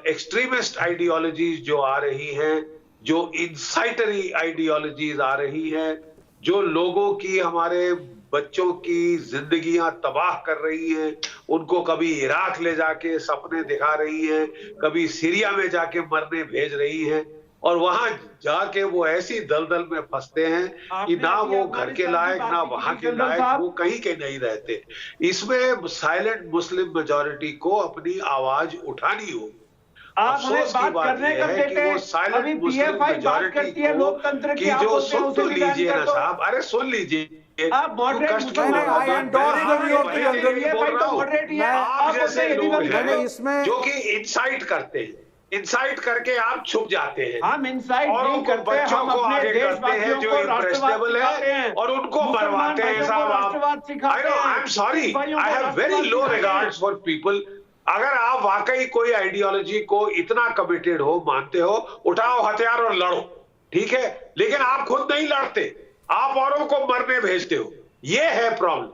एक्सट्रीमिस्ट आइडियोलॉजीज जो आ रही हैं, जो इंसाइटरी आइडियोलॉजीज आ रही हैं, जो लोगों की, हमारे बच्चों की जिंदगियां तबाह कर रही हैं, उनको कभी इराक ले जाके सपने दिखा रही हैं, कभी सीरिया में जाके मरने भेज रही हैं, और वहां जाके वो ऐसी दलदल में फंसते हैं कि ना वो घर के लायक ना वहां के लायक, वो कहीं के नहीं रहते। इसमें साइलेंट मुस्लिम मेजॉरिटी को अपनी आवाज उठानी होगी। आप हमें बात करने कब देते हैं? अभी पीएफआई बात करती है लोकतंत्र की, आप जो बोलते हैं सुन तो उसे लीजिए ना विधान कर दो। साहब, अरे सुन लीजिए। आप मॉडरेट आप जैसे लोग हैं जो कि इंसाइट करते हैं, इंसाइट करके आप छुप जाते हैं। हम इंसाइट और नहीं करते, बच्चों हम को अपने आगे करते हैं देशवासियों जो को राष्ट्रवाद इम्प्रेशनेबल सिखाते है हैं और उनको मरवाते हैं साहब। राष्ट्रवाद सिखाते हैं। I am sorry, I have very low regards for people. अगर आप वाकई कोई आइडियोलॉजी को इतना कमिटेड हो, मानते हो, उठाओ हथियार और लड़ो, ठीक है, लेकिन आप खुद नहीं लड़ते, आप औरों को मरने भेजते हो। ये है प्रॉब्लम,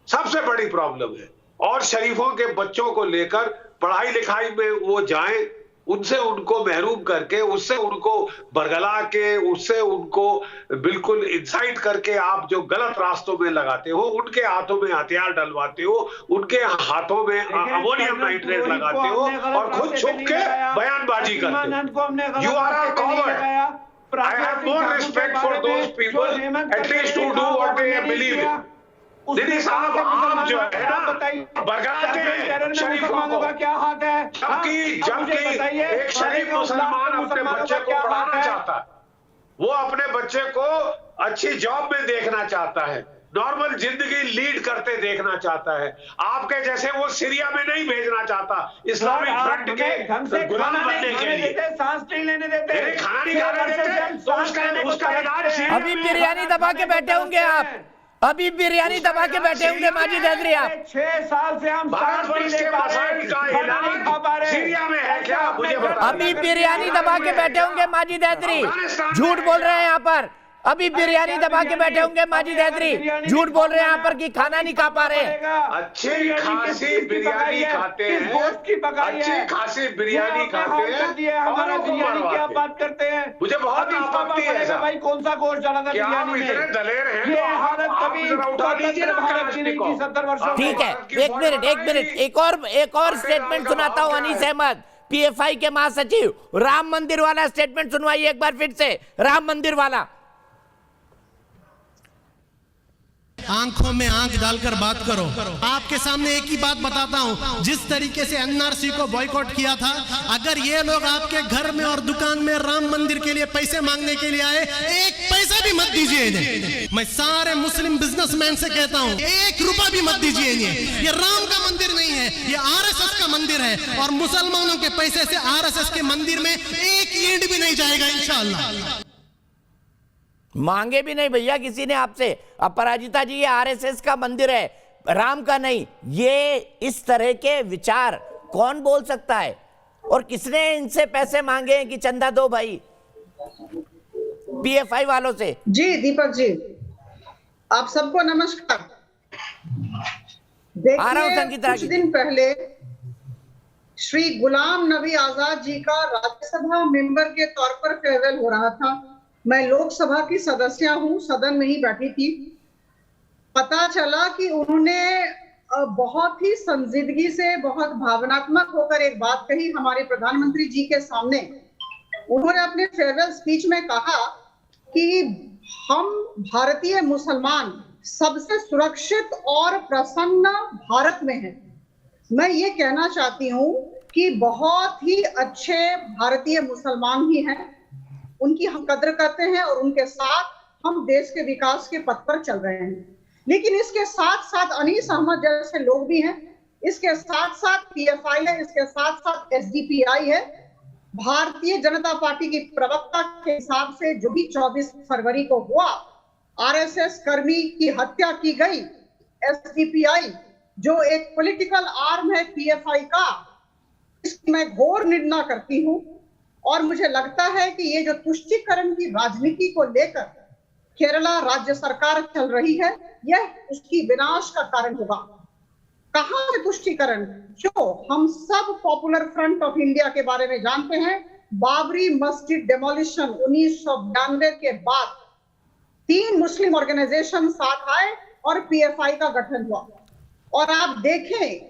सबसे बड़ी प्रॉब्लम है। और शरीफों के बच्चों को लेकर पढ़ाई लिखाई में वो जाएं, उनसे उनको महरूम करके, उससे उनको बरगला के, उससे उनको बिल्कुल इंसाइट करके आप जो गलत रास्तों में लगाते हो, उनके हाथों में हथियार डलवाते हो, उनके हाथों में अमोनियम नाइट्रेट लगाते हो और खुद छुप के बयानबाजी करते हो। You are a coward. I have more respect for those people, at least to do what they believe in. दीदी साहब, आप जो है ना बरगलाते हैं शरीफों को, क्या हक है? जबकि एक शरीफ मुसलमान अपने बच्चे को पढ़ाना चाहता है, वो अपने बच्चे को अच्छी जॉब में देखना चाहता है, नॉर्मल जिंदगी लीड करते देखना चाहता है। आपके जैसे वो सीरिया में नहीं भेजना चाहता इस्लामिक फ्रंट के गुलाम बनने के लिए। सांस नहीं लेने देते, खाना नहीं खाने देते, तो उसका अभी बिरयानी दबा के बैठे होंगे आप, अभी बिरयानी दबा के बैठे होंगे माजिद हैदरी। आप 6 साल से हम सीरिया में है क्या? मुझे अभी बिरयानी दबा के बैठे होंगे माजिद हैदरी, झूठ बोल रहे हैं यहाँ पर। अभी बिरयानी दबा के बैठे होंगे माजिद हैदरी, झूठ बोल रहे हैं यहाँ पर कि खाना नहीं खा पा रहे। अच्छी खासी बिरयानी खाते हैं, अच्छी खासी बिरयानी खाते हैं, हमारा बिरयानी की आप बात करते हैं। मुझे बहुत आपत्ति है भाई, कौन सा गोश्त डाला था बिरयानी में? इतने दलेर हैं, ये हालत कभी भारत की नहीं थी 70 वर्षों। ठीक है, एक मिनट, एक और स्टेटमेंट सुनाता हूँ। अनीस अहमद, पीएफआई के महासचिव, राम मंदिर वाला स्टेटमेंट सुनवाइए एक बार फिर से, राम मंदिर वाला। आंखों में आंख डालकर बात करो। आपके सामने एक ही बात बताता हूं, जिस तरीके से एनआरसी को बॉयकॉट किया था, अगर ये लोग आपके घर में और दुकान में राम मंदिर के लिए पैसे मांगने के लिए आए, एक पैसा भी मत दीजिए इन्हें। मैं सारे मुस्लिम बिजनेसमैन से कहता हूं, 1 रुपया भी मत दीजिए इन्हें। ये राम का मंदिर नहीं है, ये आरएसएस का मंदिर है, और मुसलमानों के पैसे से आरएसएस के मंदिर में एक ईंट भी नहीं जाएगा इंशाअल्लाह। मांगे भी नहीं भैया किसी ने आपसे। अपराजिता जी, ये आरएसएस का मंदिर है, राम का नहीं, ये इस तरह के विचार कौन बोल सकता है? और किसने इनसे पैसे मांगे हैं कि चंदा दो भाई पीएफआई वालों से? जी दीपक जी, आप सबको नमस्कार। आ रहा हूं संगीता कुछ जी। दिन पहले श्री गुलाम नबी आजाद जी का राज्यसभा मेंबर के तौर पर फेयरवेल हो रहा था। मैं लोकसभा की सदस्य हूं, सदन में ही बैठी थी। पता चला कि उन्होंने बहुत ही संजीदगी से, बहुत भावनात्मक होकर एक बात कही हमारे प्रधानमंत्री जी के सामने। उन्होंने अपने फेयरवेल स्पीच में कहा कि हम भारतीय मुसलमान सबसे सुरक्षित और प्रसन्न भारत में हैं। मैं ये कहना चाहती हूँ कि बहुत ही अच्छे भारतीय मुसलमान ही हैं, उनकी हम कद्र करते हैं और उनके साथ हम देश के विकास के पथ पर चल रहे हैं। लेकिन इसके साथ साथ अनीस अहमद जैसे लोग भी हैं, इसके साथ साथ पीएफआई है, इसके साथ साथ एसडीपीआई है। भारतीय जनता पार्टी की प्रवक्ता के हिसाब से जो भी 24 फरवरी को हुआ, आरएसएस कर्मी की हत्या की गई, एसडीपीआई जो एक पॉलिटिकल आर्म है पीएफआई का, इसकी मैं घोर निंदा करती हूं। और मुझे लगता है कि ये जो तुष्टीकरण की राजनीति को लेकर केरला राज्य सरकार चल रही है, यह उसकी विनाश का कारण होगा। कहां है तुष्टीकरण? जो हम सब पॉपुलर फ्रंट ऑफ इंडिया के बारे में जानते हैं, बाबरी मस्जिद डेमोलिशन 1992 के बाद 3 मुस्लिम ऑर्गेनाइजेशन साथ आए और पीएफआई का गठन हुआ। और आप देखें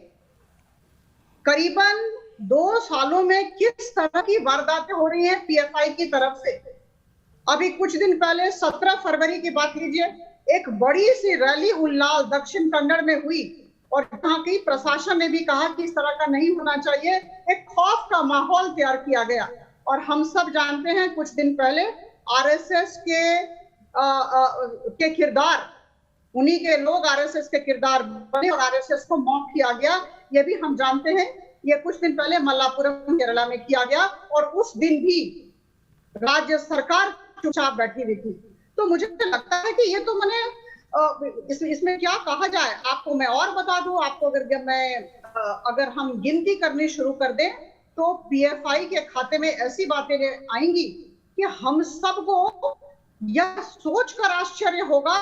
करीबन 2 सालों में किस तरह की वारदातें हो रही हैं पीएफआई की तरफ से। अभी कुछ दिन पहले 17 फरवरी की बात लीजिए, एक बड़ी सी रैली उल्लाल दक्षिण कन्नड़ में हुई और यहाँ की प्रशासन ने भी कहा कि इस तरह का नहीं होना चाहिए। एक खौफ का माहौल तैयार किया गया। और हम सब जानते हैं कुछ दिन पहले आरएसएस के किरदार, उन्हीं के लोग आरएसएस के किरदार बने और आरएसएस को मॉक किया गया। ये भी हम जानते हैं। ये कुछ दिन पहले मल्लापुरम केरला में किया गया और उस दिन भी राज्य सरकार चुपचाप बैठी हुई थी। तो मुझे लगता है कि ये तो मैंने इसमें क्या कहा जाए। आपको मैं और बता दूं, आपको अगर हम गिनती करनी शुरू कर दें तो पीएफआई के खाते में ऐसी बातें आएंगी कि हम सबको यह सोचकर आश्चर्य होगा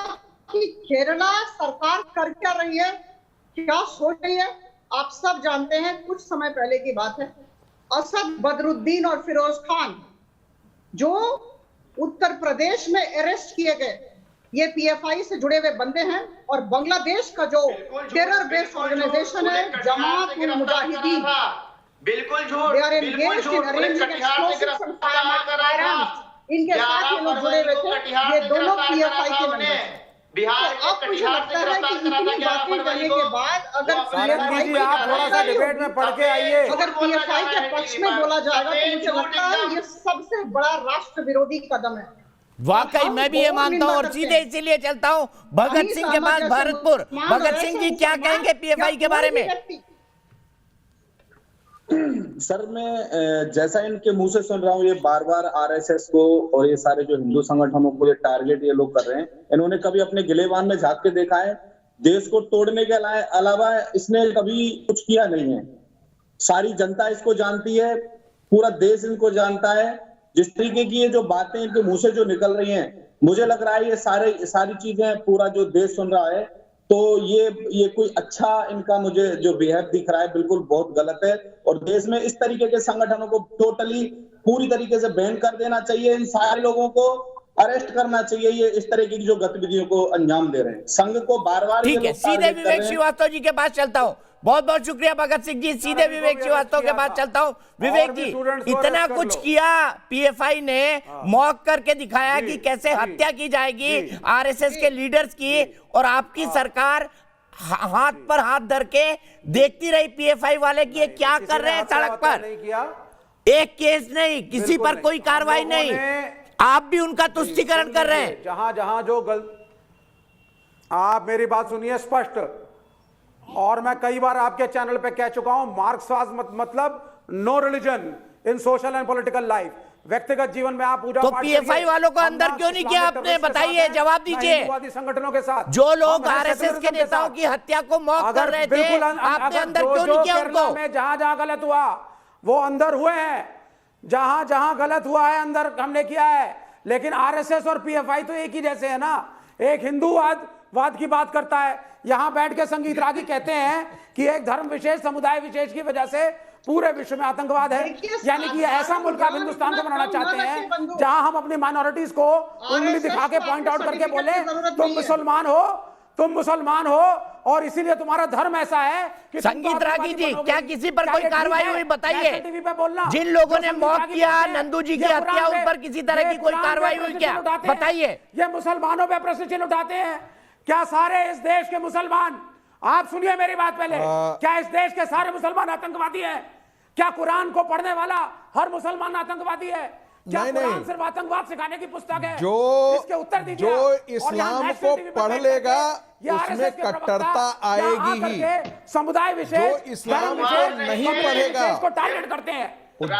कि केरला सरकार कर क्या रही है, क्या सोच रही है। आप सब जानते हैं, कुछ समय पहले की बात है, असद बदरुद्दीन और फिरोज खान जो उत्तर प्रदेश में अरेस्ट किए गए, ये पीएफआई से जुड़े हुए बंदे हैं। और बांग्लादेश का जो टेरर बेस्ड ऑर्गेनाइजेशन है जमात उल मुजाहिदीन, बिल्कुल झूठ, they are engaged in arranging explosives and firearms। इनके साथ ये लोग जुड़े हुए थे। ये दोनों पीएफआई के मेंबर हैं। बिहार तो अब मुझे लगता है कि इतनी बातें करने के बाद अगर पीएफआई आप थोड़ा सा डिबेट में पढ़ के आइए। अगर पीएफआई के पक्ष में बोला जाएगा तो मुझे लगता है ये सबसे बड़ा राष्ट्र विरोधी कदम है। वाकई मैं भी ये मानता हूं और सीधे इसीलिए चलता हूं भगत सिंह के बाद भरतपुर। भगत सिंह जी क्या कहेंगे पीएफआई के बारे में? सर मैं जैसा इनके मुंह से सुन रहा हूँ, ये बार बार आरएसएस को और ये सारे जो हिंदू संगठनों को ये टारगेट ये लोग कर रहे हैं। इन्होंने कभी अपने गिलेबान में झांक के देखा है? देश को तोड़ने के अलावा इसने कभी कुछ किया नहीं है। सारी जनता इसको जानती है, पूरा देश इनको जानता है। जिस तरीके की ये जो बातें इनके मुंह से जो निकल रही हैं, मुझे लग रहा है ये सारी चीजें पूरा जो देश सुन रहा है, तो ये कोई अच्छा इनका मुझे जो बिहेव दिख रहा है बिल्कुल बहुत गलत है। और देश में इस तरीके के संगठनों को टोटली पूरी तरीके से बैन कर देना चाहिए। इन सारे लोगों को अरेस्ट करना चाहिए, ये इस तरीके की जो गतिविधियों को अंजाम दे रहे हैं। संघ को बार बार ठीक है, सीधे विवेक श्रीवास्तव जी के पास चलता हूं। बहुत बहुत शुक्रिया भगत सिंह जी। सीधे विवेक श्रीवास्तव के पास चलता हूं। विवेक जी, इतना कुछ किया पीएफआई ने, मॉक करके दिखाया कि कैसे हत्या की जाएगी आरएसएस के लीडर्स की, और आपकी सरकार हाथ पर हाथ धर के देखती रही पीएफआई वाले कि ये क्या कर रहे हैं सड़क पर। एक केस नहीं, किसी पर कोई कार्रवाई नहीं, आप भी उनका तुष्टीकरण कर रहे हैं। जहां जहां जो आप मेरी बात सुनिए स्पष्ट, और मैं कई बार आपके चैनल पे कह चुका हूं, मार्क्सवाद मतलब no religion in social and political life. व्यक्तिगत जीवन में आप पूजा तो पाठ PFI करिए। वालों को हम अंदर ना क्यों नहीं इस्लामिक किया आपने? टेररिस्ट के साथ बताइए, हैं, जवाब ना दीजिए। हिंदुवादी संगठनों के साथ जो लोग हम हैं RSS के सेक्युलरिज्म नेताओं साथ। की हत्या को मौत कर रहे थे, बिल्कुल आपने अंदर क्यों जो नहीं किया केरला उनको? में जहां गलत हुआ वो अंदर हुए हैं, जहां गलत हुआ है अंदर हमने किया है। लेकिन RSS और PFI तो एक ही जैसे है ना। एक हिंदूवाद की बात करता है, यहां बैठ के संगीत रागी कहते हैं कि एक धर्म विशेष समुदाय विशेष की वजह से पूरे विश्व में आतंकवाद है। यानी कि ऐसा मुल्क आप हिंदुस्तान को बनाना चाहते हैं जहां हम अपनी माइनॉरिटीज को उंगली दिखा के पॉइंट आउट करके बोले तुम मुसलमान हो और इसीलिए तुम्हारा धर्म ऐसा है कि संगीत रागी जी, क्या किसी पर कोई कार्रवाई हुई? बताइए। टीवी पे बोलना, जिन लोगों ने जो संगीत मौत रागी किया, बोलते हैं, नंदू जी की ये हत्या, कुरान उन पर पे- किसी तरह ये की कोई कुरान पे कार्रवाई हुई प्रश्न क्या? चिन्ह उठाते हैं। बताइए। ये मुसलमानों पे प्रश्न चिन्ह उठाते हैं क्या? सारे इस देश के मुसलमान, आप सुनिए मेरी बात पहले, क्या इस देश के सारे मुसलमान आतंकवादी है? क्या कुरान को पढ़ने वाला हर मुसलमान आतंकवादी है? क्या कुरान सिर्फ आतंकवाद सिखाने की पुस्तक है? इसके उत्तर दीजिए। जो और यहाँ इस्लाम नेशनल को टीवी पे पढ़ बैठ लेगा करके ये उसमें RSS के प्रवक्ता कट्टरता यहाँ आएगी आकर ही। के समुदाय विशेष, जो इस्लाम धर्म को विशेष, नहीं कम्युनिटी पढ़ेगा, विशेष को टारगेट करते हैं।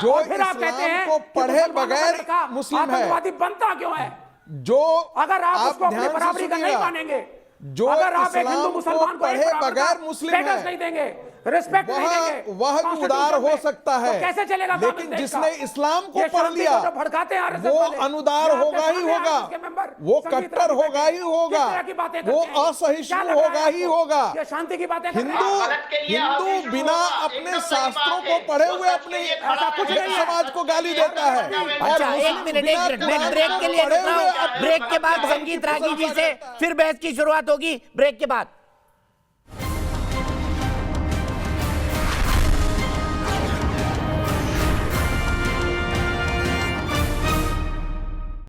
जो और फिर आप कहते इस्लाम हैं को कि पढ़े मुसलमानों का बगैर लड़का मुस्लिम है। आतंकवादी बनता क्यों है? जो अगर आप उसको अपनी ध्यान से बराबरी का नहीं सुनिएगा, मानेंगे, जो अगर आप एक इस्लाम हिंदू को मुसलमान को एक पढ़े बराबर बगैर का मुस्लिम स्टेटस है, नहीं देंगे, रिस्पेक्ट नहीं देंगे, वह भी Constitution उदार हो पे, सकता है, तो कैसे चलेगा काम लेकिन इस देश जिसने का? इस्लाम को ये पढ़ शांति लिया को जो भड़काते हैं RSS वो वाले, अनुदार ये आपके होगा ही सामने होगा, RSS के मेंबर, वो संगीत कट्टर रागी होगा ही होगा, किस तरह की बातें वो करते हैं? असहिष्णु क्या लग रहा है होगा ही आपको? होगा। ये शांति की बातें कर रहे हैं। हिंदू बिना अपने शास्त्रों को पढ़े हुए अपने ऐसा कुछ नहीं है। समाज को गाली देता है। अच्छा, एक मिनट मैं ब्रेक के लिए रुक रहा हूं। ब्रेक के बाद संगीत रागी जी से फिर बहस की शुरुआत होगी। ब्रेक के बाद